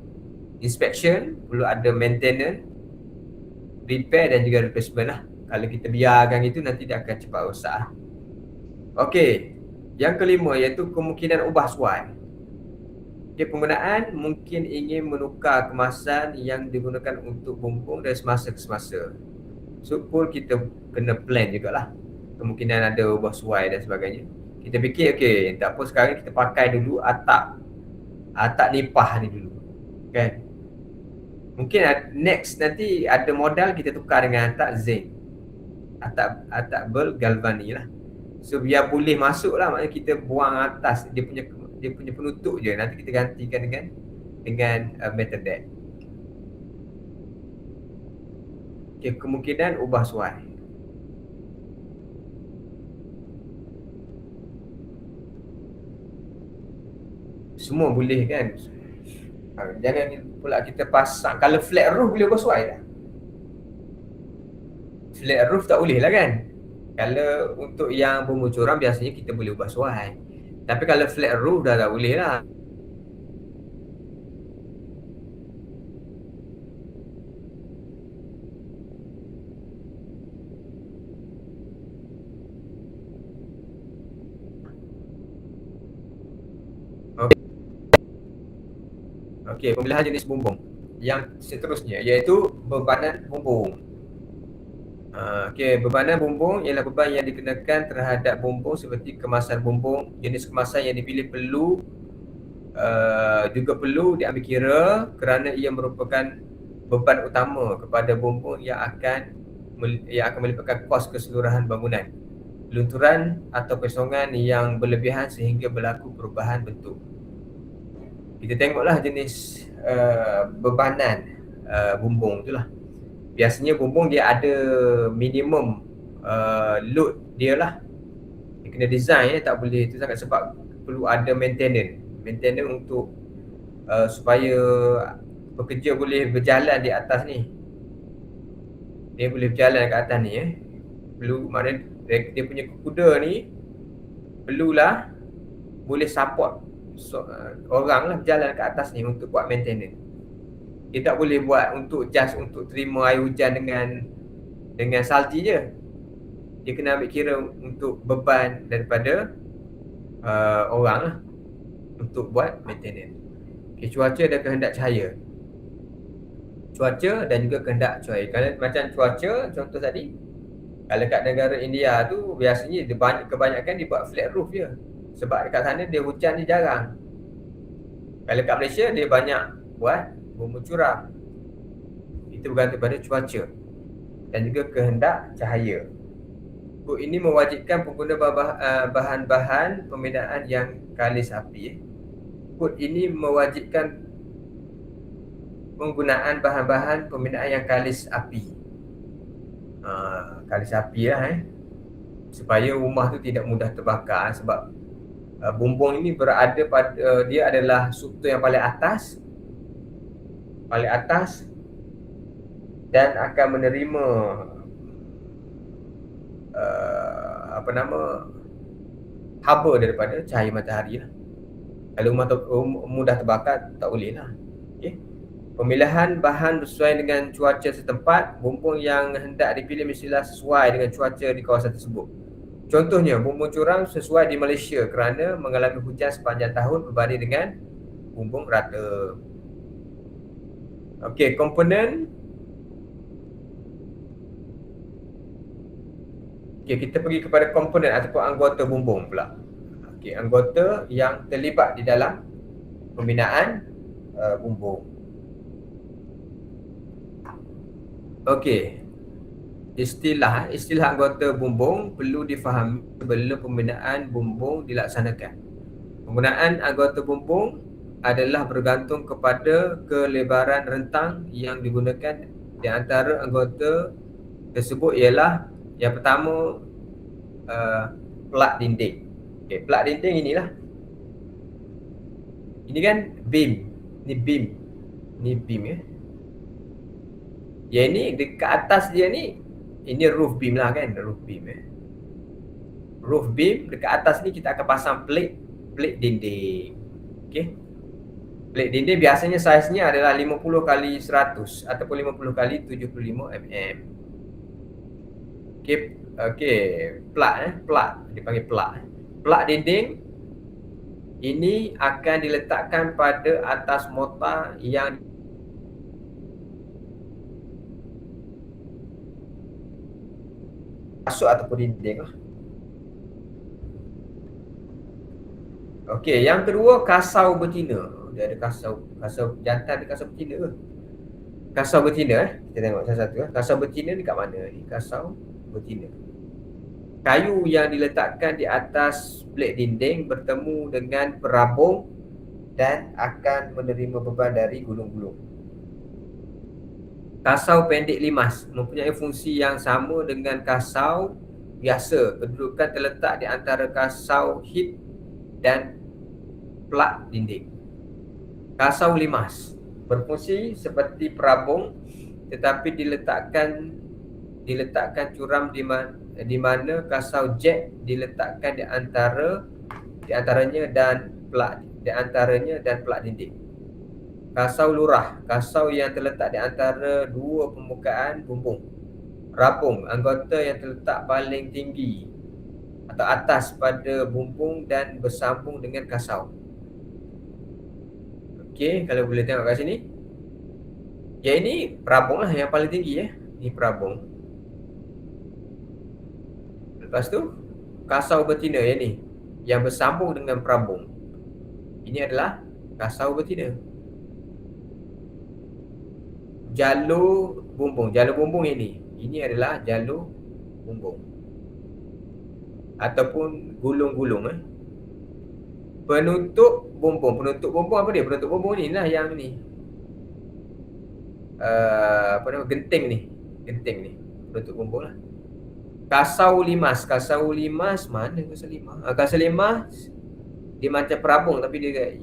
inspection, perlu ada maintenance, repair dan juga replacement lah. Kalau kita biarkan itu nanti dia akan cepat rosak. Okey, yang kelima iaitu kemungkinan ubah suai. Okay, penggunaan mungkin ingin menukar kemasan yang digunakan untuk bumbung dari semasa ke semasa. So pun kita kena plan jugalah. Kemungkinan ada ubah suai dan sebagainya. Kita fikir okey, tak apa sekarang kita pakai dulu atap nipah ni dulu. Kan? Mungkin next nanti ada modal kita tukar dengan atap zinc. Atap bergalvani lah. So biar boleh masuk lah, maknanya kita buang atas dia punya penutup je, nanti kita gantikan dengan metal deck. Okay, kemungkinan ubah suai. Semua boleh kan. Jangan pula kita pasang, kalau flat roof boleh ubah suai dah. Flat roof tak boleh lah kan. Kalau untuk yang bermucuran biasanya kita boleh ubah suai. Tapi kalau flat roof dah tak boleh lah. Okey, pemilihan jenis bumbung. Yang seterusnya iaitu bebanan bumbung. Okey, bebanan bumbung ialah beban yang dikenakan terhadap bumbung seperti kemasan bumbung. Jenis kemasan yang dipilih juga perlu diambil kira kerana ia merupakan beban utama kepada bumbung yang akan melibatkan kos keseluruhan bangunan, lunturan atau pesongan yang berlebihan sehingga berlaku perubahan bentuk. Kita tengoklah jenis bebanan bumbung itulah. Biasanya bumbung dia ada minimum load dia lah. Dia kena design tak boleh tu sangat sebab perlu ada maintenance untuk supaya pekerja boleh berjalan di atas ni. Dia boleh berjalan kat atas ni perlu, maknanya dia punya kuda ni perlulah boleh support orang lah berjalan kat atas ni untuk buat maintenance. Dia tak boleh buat untuk terima air hujan dengan salji je. Dia kena ambil kira untuk beban daripada orang lah untuk buat maintenance. Okay, cuaca dan kehendak cahaya. Cuaca dan juga kehendak cahaya. Kalau macam cuaca contoh tadi, kalau kat negara India tu biasanya kebanyakan dibuat flat roof je. Sebab dekat sana dia hujan dia jarang. Kalau kat Malaysia dia banyak buat bumbu curam. Itu bergantung pada cuaca dan juga kehendak cahaya. Kod ini mewajibkan pengguna bahan-bahan pembinaan yang kalis api. Kod ini mewajibkan penggunaan bahan-bahan pembinaan yang kalis api. Kalis api lah supaya rumah tu tidak mudah terbakar. Sebab bumbung ini berada pada, dia adalah struktur yang paling atas dan akan menerima haba daripada cahaya matahari lah. Kalau rumah mudah terbakar tak boleh lah. Okay. Pemilihan bahan sesuai dengan cuaca setempat. Bumbung yang hendak dipilih mestilah sesuai dengan cuaca di kawasan tersebut. Contohnya, bumbung curam sesuai di Malaysia kerana mengalami hujan sepanjang tahun berbanding dengan bumbung rata. Okey, komponen. Okey, kita pergi kepada komponen ataupun anggota bumbung pula. Okey, anggota yang terlibat di dalam pembinaan bumbung. Okey. Istilah anggota bumbung perlu difahami sebelum pembinaan bumbung dilaksanakan. Penggunaan anggota bumbung adalah bergantung kepada kelebaran rentang yang digunakan. Di antara anggota tersebut ialah yang pertama plak dinding. Okey, plak dinding inilah. Ini kan beam. Ni beam ya. Yang ni dekat atas dia ni, ini roof beam lah kan, roof beam Roof beam, dekat atas ni kita akan pasang plate dinding. Okey. Plate dinding biasanya saiznya adalah 50 x 100 ataupun 50 x 75 mm. Okey, plak dipanggil plak. Plak dinding ini akan diletakkan pada atas mortar yang masuk ataupun dinding lah. Okey, yang kedua kasau betina. Dia ada kasau jantan, ada kasau betina ke? Kasau betina kita tengok satu-satu Kasau betina dekat mana ni? Kasau betina. Kayu yang diletakkan di atas plate dinding bertemu dengan perabung dan akan menerima beban dari gulung-gulung. Kasau pendek limas mempunyai fungsi yang sama dengan kasau biasa. Kedudukan terletak di antara kasau hip dan plak dinding. Kasau limas berfungsi seperti perabung tetapi diletakkan curam di mana kasau jet diletakkan di antaranya dan pelak dinding. Kasau lurah, kasau yang terletak di antara dua permukaan bumbung. Rabung, anggota yang terletak paling tinggi atau atas pada bumbung dan bersambung dengan kasau. Okey, kalau boleh tengok kat sini. Ya, ini perabung lah yang paling tinggi ya. Ini perabung. Lepas tu kasau betina yang ni yang bersambung dengan perabung. Ini adalah kasau betina. Jalur bumbung ini adalah jalur bumbung ataupun gulung-gulung. Penutup bumbung apa dia? Penutup bumbung ni lah yang ni. Apa nama, genting ni. Penutup bumbung lah. Kasau limas mana kasau limas? Kasau limas dia macam perabung tapi dia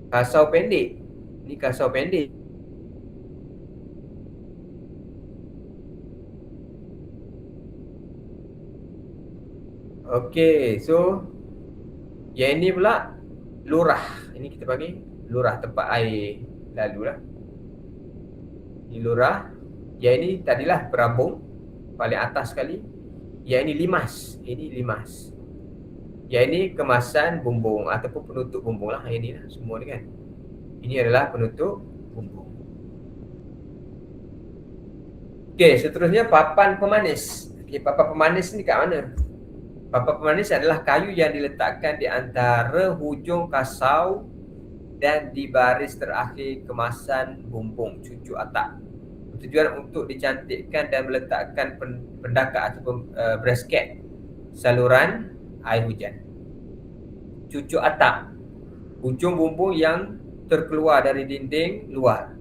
kasau pendek. Ni kasau pendek. Okey, so yang ini pula lurah. Ini kita panggil lurah, tempat air lalu lah. Ini lurah. Yang ini tadilah perabung paling atas sekali. Yang ini limas. Yang ini kemasan bumbung ataupun penutup bumbung lah. Yang ini lah semua ni kan. Ini adalah penutup bumbung. Okey, seterusnya papan pemanis. Okey, papan pemanis ni kat mana? Papan pemanis adalah kayu yang diletakkan di antara hujung kasau dan di baris terakhir kemasan bumbung cucuk atap. Tujuan untuk dicantikkan dan meletakkan pendakat ataupun brisket saluran air hujan. Cucuk atap, hujung bumbung yang terkeluar dari dinding luar.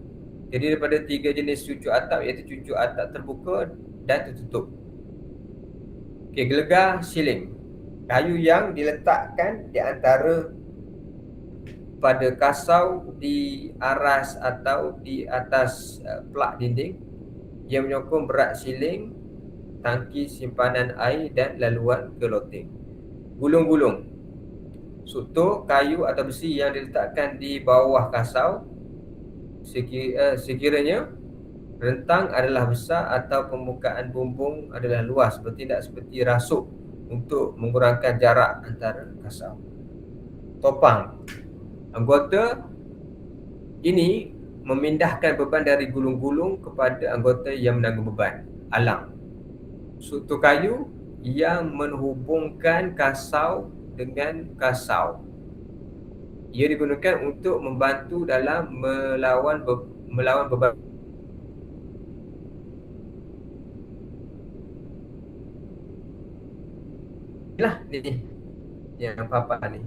Jadi daripada 3 jenis cucuk atap, iaitu cucuk atap terbuka dan tertutup. Okey, gelegar siling, kayu yang diletakkan di antara pada kasau, di aras atau di atas pelak dinding yang menyokong berat siling, tangki simpanan air dan laluan ke loteng. Gulung-gulung, struktur kayu atau besi yang diletakkan di bawah kasau sekiranya rentang adalah besar atau permukaan bumbung adalah luas, bertindak seperti rasuk untuk mengurangkan jarak antara kasau. Topang, anggota ini memindahkan beban dari gulung-gulung kepada anggota yang menanggung beban. Alang, struktur kayu yang menghubungkan kasau dengan kasau. Ia digunakan untuk membantu dalam melawan beban. Inilah ni yang papan ni.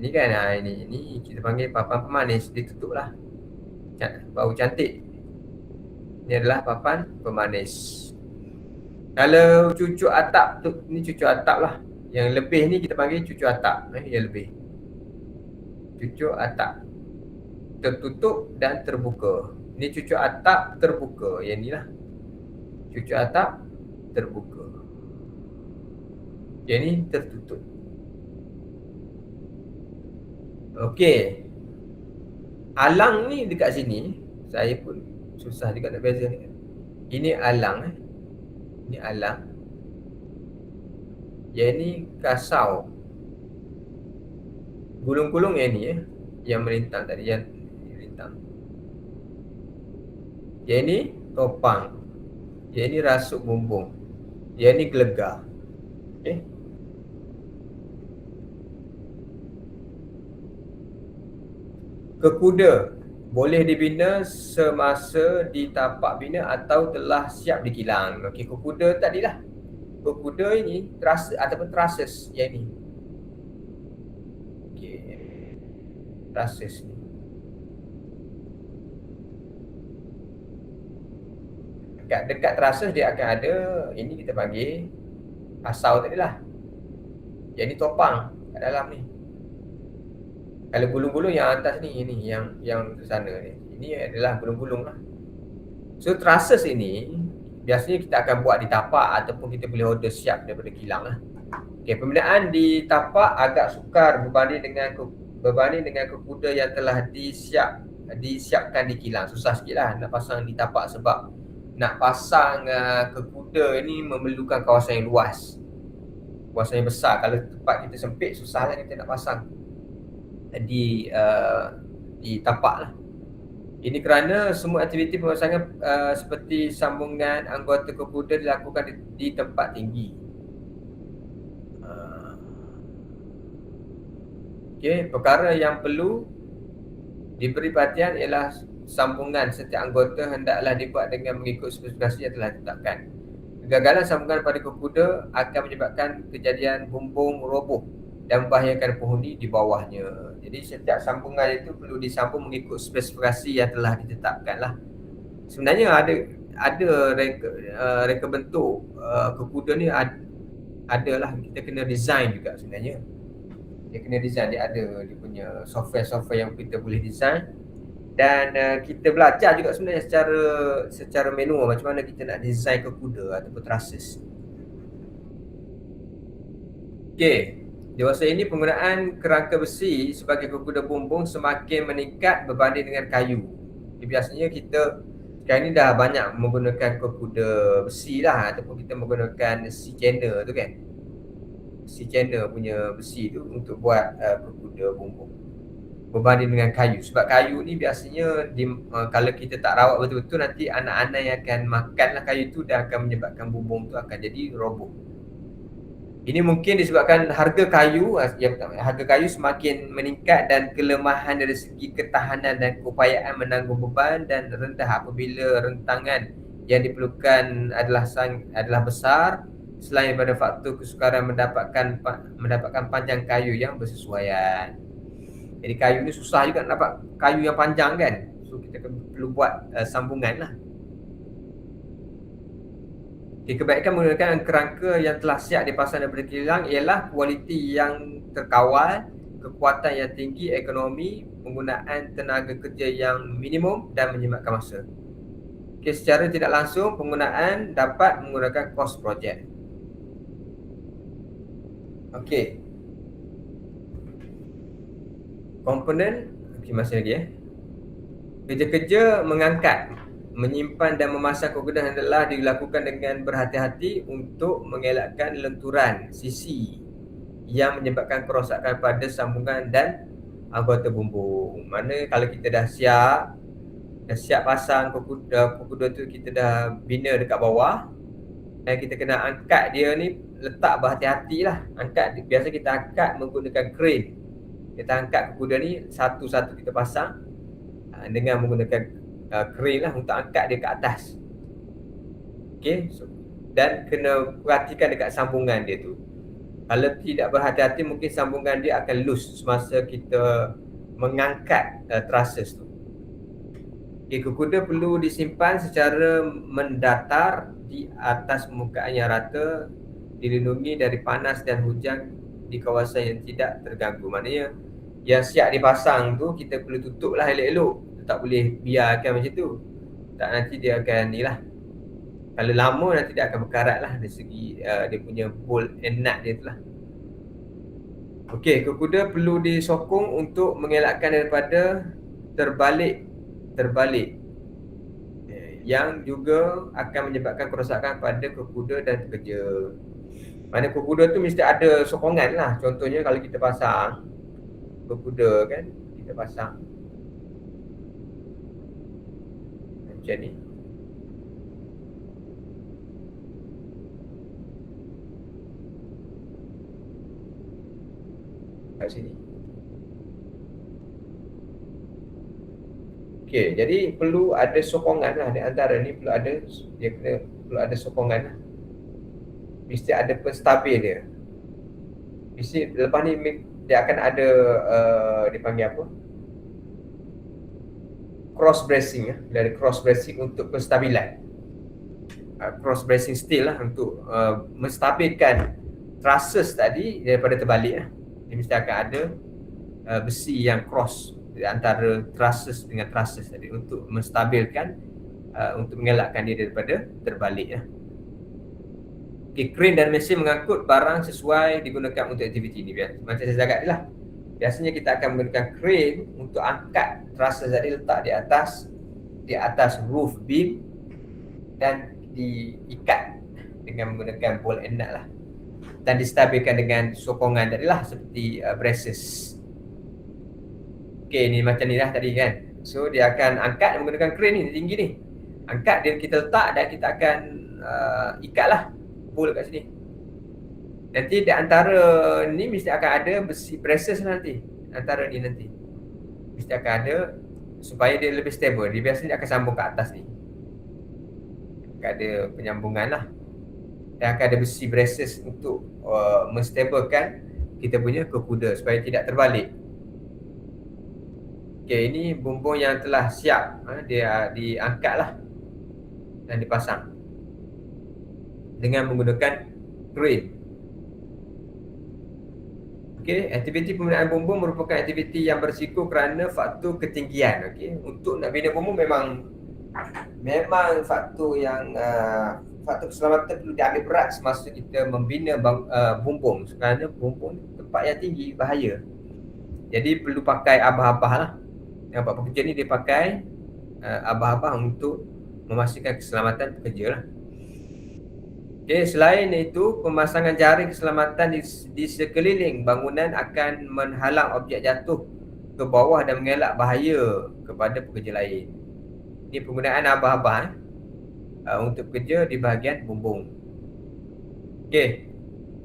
Ini kan ini kita panggil papan pemanis, ditutup lah. Bau cantik. Ini adalah papan pemanis. Kalau cucuk atap tu, ni cucuk atap lah. Yang lebih ni kita panggil cucuk atap, yang lebih. Cucuk atap tertutup dan terbuka. Ni cucuk atap terbuka, yang ni lah. Cucuk atap terbuka. Yang ni tertutup. Okey. Alang ni dekat sini, saya pun susah juga nak beza ni. Ini alang. Ini alang. Yang ni kasau. Gulung-gulung yang ni yang melintang tadi, yang melintang. Yang ni topang. Yang ni rasuk bumbung. Yang ni gelegar. Okey. Kekuda boleh dibina semasa di tapak bina atau telah siap dikilang. Okey, kekuda tadilah. Kekuda ini trusses yang ni. Okey. Trusses ni. Dekat trusses dia akan ada, ini kita panggil kasau tadilah. Yang ni topang kat dalam ni. Kalau gulung-gulung yang atas ni, ini yang ke sana ni. Ini adalah gulung-gulung lah. So trusses ini biasanya kita akan buat di tapak ataupun kita boleh order siap daripada kilang lah. Okay, pembinaan di tapak agak sukar berbanding dengan kekuda yang telah disiapkan di kilang. Susah sikit lah nak pasang di tapak sebab nak pasang kekuda ini memerlukan kawasan yang luas, kawasan yang besar. Kalau tempat kita sempit, susah lah kita nak pasang di tapak lah. Ini kerana semua aktiviti pemasangan seperti sambungan anggota kekuda dilakukan di tempat tinggi. Okay, perkara yang perlu diberi perhatian ialah sambungan setiap anggota hendaklah dibuat dengan mengikut spesifikasi yang telah ditetapkan. Kegagalan sambungan pada kekuda akan menyebabkan kejadian bumbung roboh dan membahayakan penghuni di bawahnya. Jadi setiap sambungan itu perlu disambung mengikut spesifikasi yang telah ditetapkan lah. Sebenarnya ada reka bentuk kekuda ni adalah kita kena design juga sebenarnya. Dia kena design, dia ada dia punya software yang kita boleh design. Dan kita belajar juga sebenarnya secara manual macam mana kita nak design kekuda ataupun trusses. Okey, dewasa ini penggunaan kerangka besi sebagai kekuda bumbung semakin meningkat berbanding dengan kayu. Jadi, biasanya kita sekarang ni dah banyak menggunakan kekuda besi lah, ataupun kita menggunakan sea channel tu kan. Sea channel punya besi tu untuk buat kekuda bumbung berbanding dengan kayu. Sebab kayu ni biasanya kalau kita tak rawat betul-betul, nanti anak-anak yang akan makanlah kayu tu dan akan menyebabkan bumbung tu akan jadi roboh. Ini mungkin disebabkan harga kayu semakin meningkat dan kelemahan dari segi ketahanan dan keupayaan menanggung beban dan rendah apabila rentangan yang diperlukan adalah besar, selain daripada faktor kesukaran mendapatkan panjang kayu yang bersesuaian. Jadi kayu ni susah juga nak dapat kayu yang panjang kan. So kita perlu buat sambungan lah. Okay, kebaikan menggunakan kerangka yang telah siap dipasang daripada kilang ialah kualiti yang terkawal, kekuatan yang tinggi, ekonomi, penggunaan tenaga kerja yang minimum dan menjimatkan masa. Okay, secara tidak langsung penggunaan dapat menggunakan kos projek. Okey. Komponen, masih lagi kerja-kerja mengangkat, menyimpan dan memasang kekuda hendaklah dilakukan dengan berhati-hati untuk mengelakkan lenturan sisi yang menyebabkan kerosakan pada sambungan dan anggota bumbung. Mana kalau kita dah siap pasang kekuda tu, kita dah bina dekat bawah dan kita kena angkat dia ni, letak berhati-hati lah. Biasa kita angkat menggunakan crane. Kita angkat kekuda ni satu-satu kita pasang dengan menggunakan crane lah untuk angkat dia ke atas. Okay, dan kena perhatikan dekat sambungan dia tu. Kalau tidak berhati-hati, mungkin sambungan dia akan loose semasa kita mengangkat trusses tu. Okay, kekuda perlu disimpan secara mendatar di atas permukaan yang rata, dilindungi dari panas dan hujan di kawasan yang tidak terganggu. Maknanya yang siap dipasang tu kita perlu tutup lah elok-elok. Kita tak boleh biarkan macam tu. Tak, nanti dia akan ni lah. Kalau lama nanti dia akan berkarat lah dari segi dia punya bolt and nut dia tu lah. Okey, kekuda perlu disokong untuk mengelakkan daripada terbalik yang juga akan menyebabkan kerosakan pada kekuda dan pekerja. Mana kekuda tu mesti ada sokongan lah. Contohnya kalau kita pasang kekuda kan, kita pasang macam ni. Kat sini. Okey, jadi perlu ada sokongan lah. Di antara ni perlu ada sokongan lah. Mesti ada penstabil dia. Mesti lepas ni dia akan ada dipanggil apa? Cross bracing lah. Dia ada cross bracing untuk penstabilan. Cross bracing steel lah untuk menstabilkan trusses tadi daripada terbalik lah. Dia mesti akan ada besi yang cross di antara trusses dengan trusses tadi untuk menstabilkan, untuk mengelakkan dia daripada terbalik ya. Okay, crane dan mesin mengangkut barang sesuai digunakan untuk aktiviti ni. Macam saya cakap tadi lah, biasanya kita akan menggunakan crane untuk angkat trusses tadi, letak di atas roof beam dan diikat dengan menggunakan bolt and nut lah, dan distabilkan dengan sokongan tadi lah seperti braces. Okay, ni macam ni lah tadi kan. So dia akan angkat menggunakan crane ni, tinggi ni, angkat dia, kita letak dan kita akan ikat lah bolt kat sini. Nanti di antara ni mesti akan ada besi braces nanti, antara ni nanti mesti akan ada supaya dia lebih stable. Dia biasanya akan sambung ke atas ni, akan ada penyambungan lah, dan akan ada besi braces untuk menstabilkan kita punya kekuda supaya tidak terbalik. Okay, ini bumbung yang telah siap, dia diangkat lah dan dipasang dengan menggunakan crane. Okay, aktiviti pembinaan bumbung merupakan aktiviti yang berisiko kerana faktor ketinggian. Okay, untuk nak bina bumbung memang faktor yang faktor keselamatan perlu diambil berat semasa kita membina bumbung, kerana bumbung tempat yang tinggi bahaya. Jadi perlu pakai abah-abah lah. Yang buat pekerja ni dia pakai abah-abah untuk memastikan keselamatan pekerja lah. Okay, selain itu, pemasangan jaring keselamatan di sekeliling bangunan akan menghalang objek jatuh ke bawah dan mengelak bahaya kepada pekerja lain. Ini penggunaan abah-abah untuk pekerja di bahagian bumbung. Okay,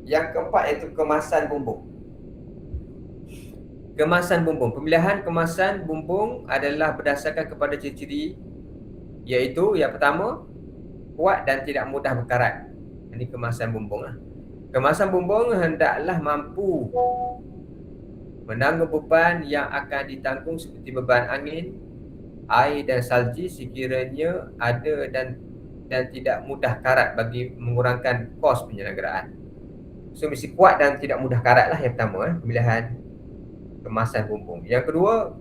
yang keempat iaitu kemasan bumbung. Kemasan bumbung. Pemilihan kemasan bumbung adalah berdasarkan kepada ciri-ciri, iaitu yang pertama, kuat dan tidak mudah berkarat. Ini kemasan bumbung lah. Kemasan bumbung hendaklah mampu menanggung beban yang akan ditanggung seperti beban angin, air dan salji sekiranya ada, dan tidak mudah karat bagi mengurangkan kos penyelenggaraan. So mesti kuat dan tidak mudah karat lah yang pertama, pemilihan kemasan bumbung. Yang kedua,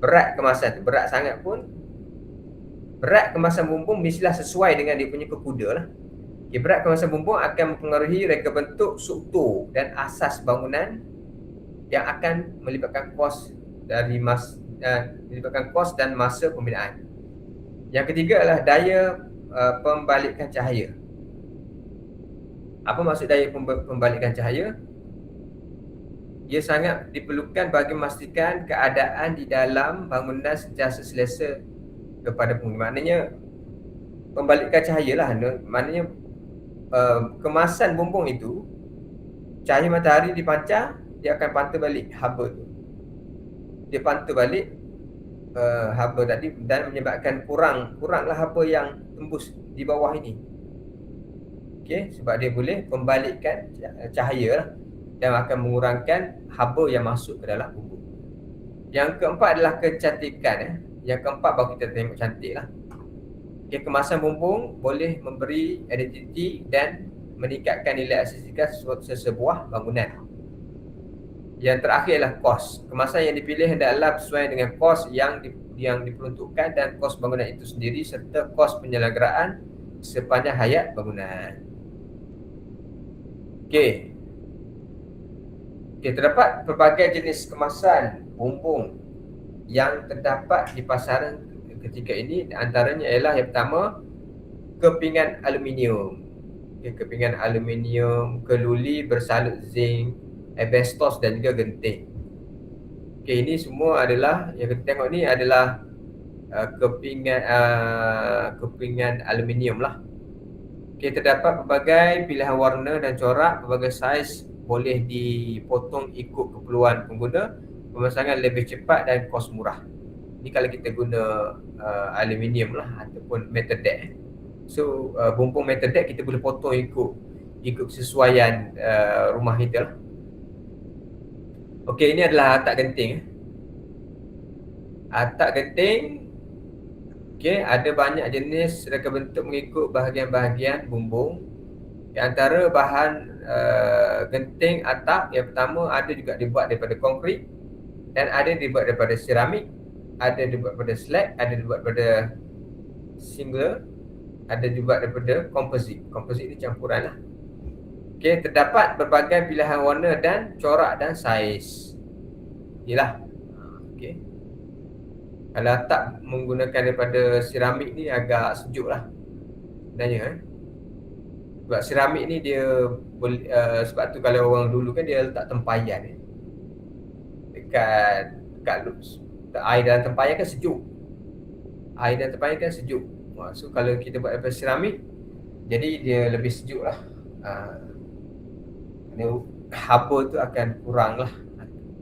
berat kemasan. Berat sangat pun, berat kemasan bumbung mestilah sesuai dengan dia punya kekuda lah. Okay, berat kemasan bumbung akan mempengaruhi reka bentuk struktur dan asas bangunan yang akan melibatkan kos dan masa pembinaan. Yang ketiga adalah daya pembalikan cahaya. Apa maksud daya pembalikan cahaya? Ia sangat diperlukan bagi memastikan keadaan di dalam bangunan sentiasa selesa kepada penghuni. Maknanya pembalikan cahaya lah. Maknanya kemasan bumbung itu, cahaya matahari dipancar, dia akan pantul balik haba tu. Dia pantul balik haba tadi dan menyebabkan kuranglah haba yang tembus di bawah ini. Okey, sebab dia boleh membalikkan cahaya lah, dan akan mengurangkan haba yang masuk ke dalam bumbung. Yang keempat adalah kecantikan. Yang keempat baru kita tengok cantik lah. Okay, kemasan bumbung boleh memberi identiti dan meningkatkan nilai estetika sesebuah bangunan. Yang terakhir adalah kos. Kemasan yang dipilih hendaklah sesuai dengan kos yang diperuntukkan dan kos bangunan itu sendiri serta kos penyelenggaraan sepanjang hayat bangunan. Okey, terdapat pelbagai jenis kemasan bumbung yang terdapat di pasaran ketika ini. Antaranya ialah yang pertama, kepingan aluminium. Kepingan aluminium, keluli bersalut zinc, asbestos dan juga genting. Ini semua adalah, yang kita tengok ni adalah kepingan aluminium lah. Terdapat pelbagai pilihan warna dan corak, pelbagai saiz boleh dipotong ikut keperluan pengguna. Pemasangan lebih cepat dan kos murah. Ni kalau kita guna aluminium lah ataupun metal deck. So bumbung metal deck kita boleh potong ikut kesesuaian rumah kita lah. Okey, ini adalah atap genting. Atap genting, okey, ada banyak jenis reka bentuk mengikut bahagian-bahagian bumbung. Di antara bahan genting atap yang pertama ada juga dibuat daripada konkrit, Dan ada dibuat daripada seramik, ada dibuat daripada slag, ada dibuat daripada single, ada dibuat daripada komposit. Komposit ni campuran lah. Okey, terdapat berbagai pilihan warna dan corak dan saiz. Yalah. Okey. Kalau tak menggunakan daripada seramik ni agak sejuk lah sebenarnya. Sebab seramik ni dia boleh, sebab tu kalau orang dulu kan dia letak tempayan dekat air dalam tempayan kan sejuk. Air dalam tempayan kan sejuk. So kalau kita buat daripada seramik, jadi dia lebih sejuk lah. Haba tu akan kurang lah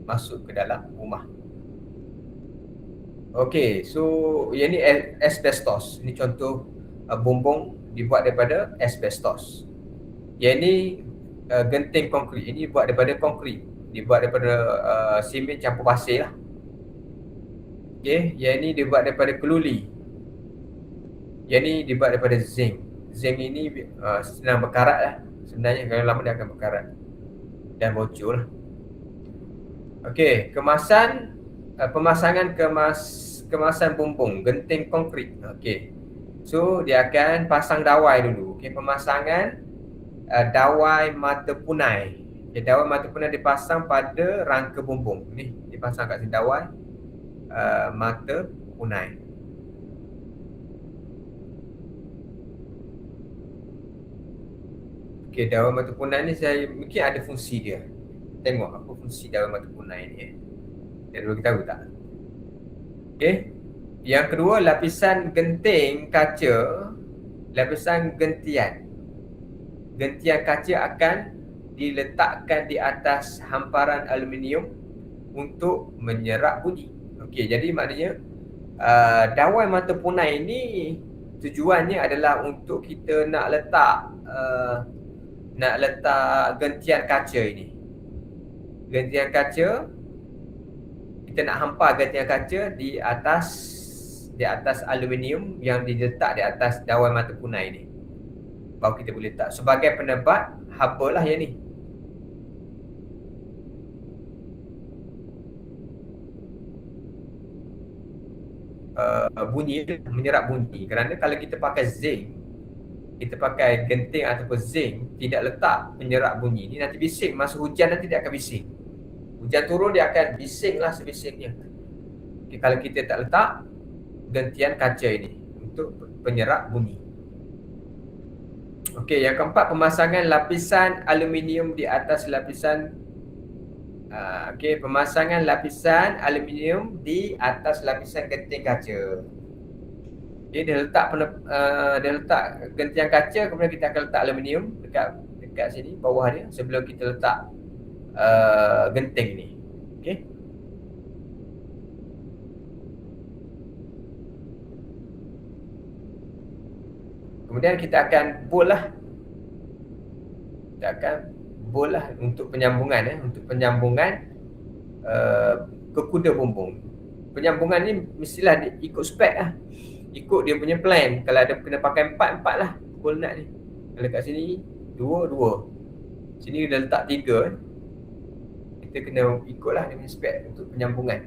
masuk ke dalam rumah. Okey, so yang ni asbestos. Ini contoh bumbung dibuat daripada asbestos. Yang ni genting konkrit. Ini buat daripada konkrit. Dibuat daripada simen campur pasir lah. Okey, yang ni dibuat daripada keluli. Yang ni dibuat daripada zinc. Zinc ini senang berkarat lah. Sebenarnya kalau lama dia akan berkarat dan bocor lah. Okey, pemasangan kemasan bumbung genting konkrit. Okey. So dia akan pasang dawai dulu. Okey, pemasangan dawai mata punai. Okay, dawai mata punai dipasang pada rangka bumbung. Ni dipasang kat sini dawai mata punai. Okey, dawai mata punai ni saya mungkin ada fungsi dia. Tengok apa fungsi dawai mata punai ni. Dia dulu kita tahu tak? Okey. Yang kedua, lapisan genting kaca, lapisan gentian. Gentian kaca akan diletakkan di atas hamparan aluminium untuk menyerap bunyi. Okey, jadi maknanya dawai mata punai ni tujuannya adalah untuk kita nak letak gentian kaca ini. Gentian kaca, kita nak hampar gentian kaca di atas aluminium yang diletak di atas dawai mata punai ni. Baru kita boleh letak sebagai penebat haba lah yang ni. Bunyi, menyerap bunyi. Kerana kalau kita pakai zinc, kita pakai genting ataupun zinc, tidak letak penyerap bunyi ni, nanti bising. Masa hujan nanti dia akan bising. Hujan turun dia akan bising lah sebisingnya. Okay, kalau kita tak letak gentian kaca ini untuk penyerap bunyi. Okey, yang keempat, pemasangan lapisan aluminium di atas lapisan pemasangan lapisan aluminium di atas lapisan genting kaca. Okey, dia letak gentian kaca, kemudian kita akan letak aluminium dekat sini bawah dia sebelum kita letak genting ni. Okey. Kemudian kita akan bol lah. Kita akan bol lah untuk penyambungan untuk penyambungan ke kuda bumbung. Penyambungan ni mestilah ikut spek lah. Ikut dia punya plan. Kalau ada kena pakai 4 lah bol nut ni. Kalau kat sini 2. Sini dah letak 3. Kita kena ikutlah dia punya spek untuk penyambungan.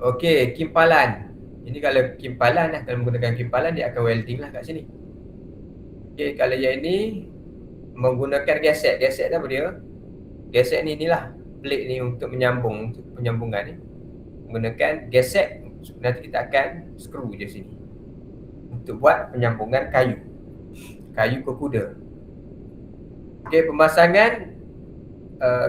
Okey, kimpalan. Ini kalau kimpalan lah, kalau menggunakan kimpalan dia akan welding lah kat sini. Okey, kalau yang ini menggunakan gesek. Gesek apa dia? Gesek ni inilah plate ni untuk menyambung, untuk penyambungan ni. Menggunakan gesek, nanti kita akan skru je sini untuk buat penyambungan kayu ke kuda. Okey, pemasangan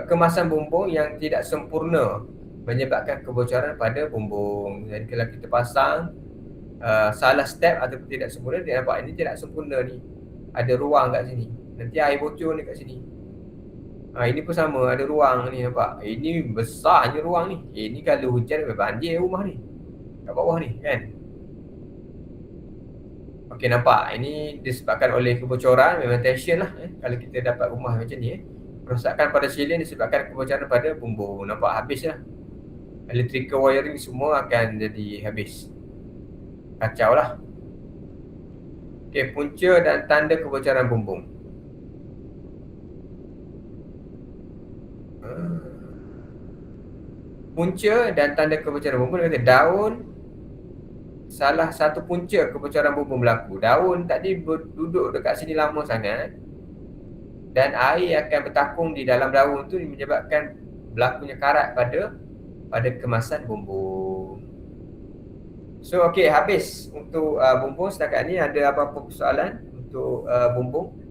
kemasan bumbung yang tidak sempurna menyebabkan kebocoran pada bumbung. Jadi kalau kita pasang salah step ataupun tidak sempurna, dia nampak ini tidak sempurna ni. Ada ruang kat sini. Nanti air bocor ni kat sini. Ini pun sama, ada ruang ni, nampak. Ini besarnya ruang ni. Ini kalau hujan banjir rumah ni. Kat bawah ni kan. Okey, nampak. Ini disebabkan oleh kebocoran, memang tension lah kalau kita dapat rumah macam ni Kerosakan pada silin disebabkan kebocoran pada bumbung. Nampak habis lah. Electrical wiring semua akan jadi habis. Kacau lah. Okey, punca dan tanda kebocoran bumbung. punca dan tanda kebocoran bumbung, dia kata daun, salah satu punca kebocoran bumbung berlaku. Daun tadi duduk dekat sini lama sangat dan air akan bertakung di dalam daun tu menyebabkan berlakunya karat pada kemasan bumbung. So okey, habis untuk bumbung. Setakat ni ada apa-apa persoalan untuk bumbung?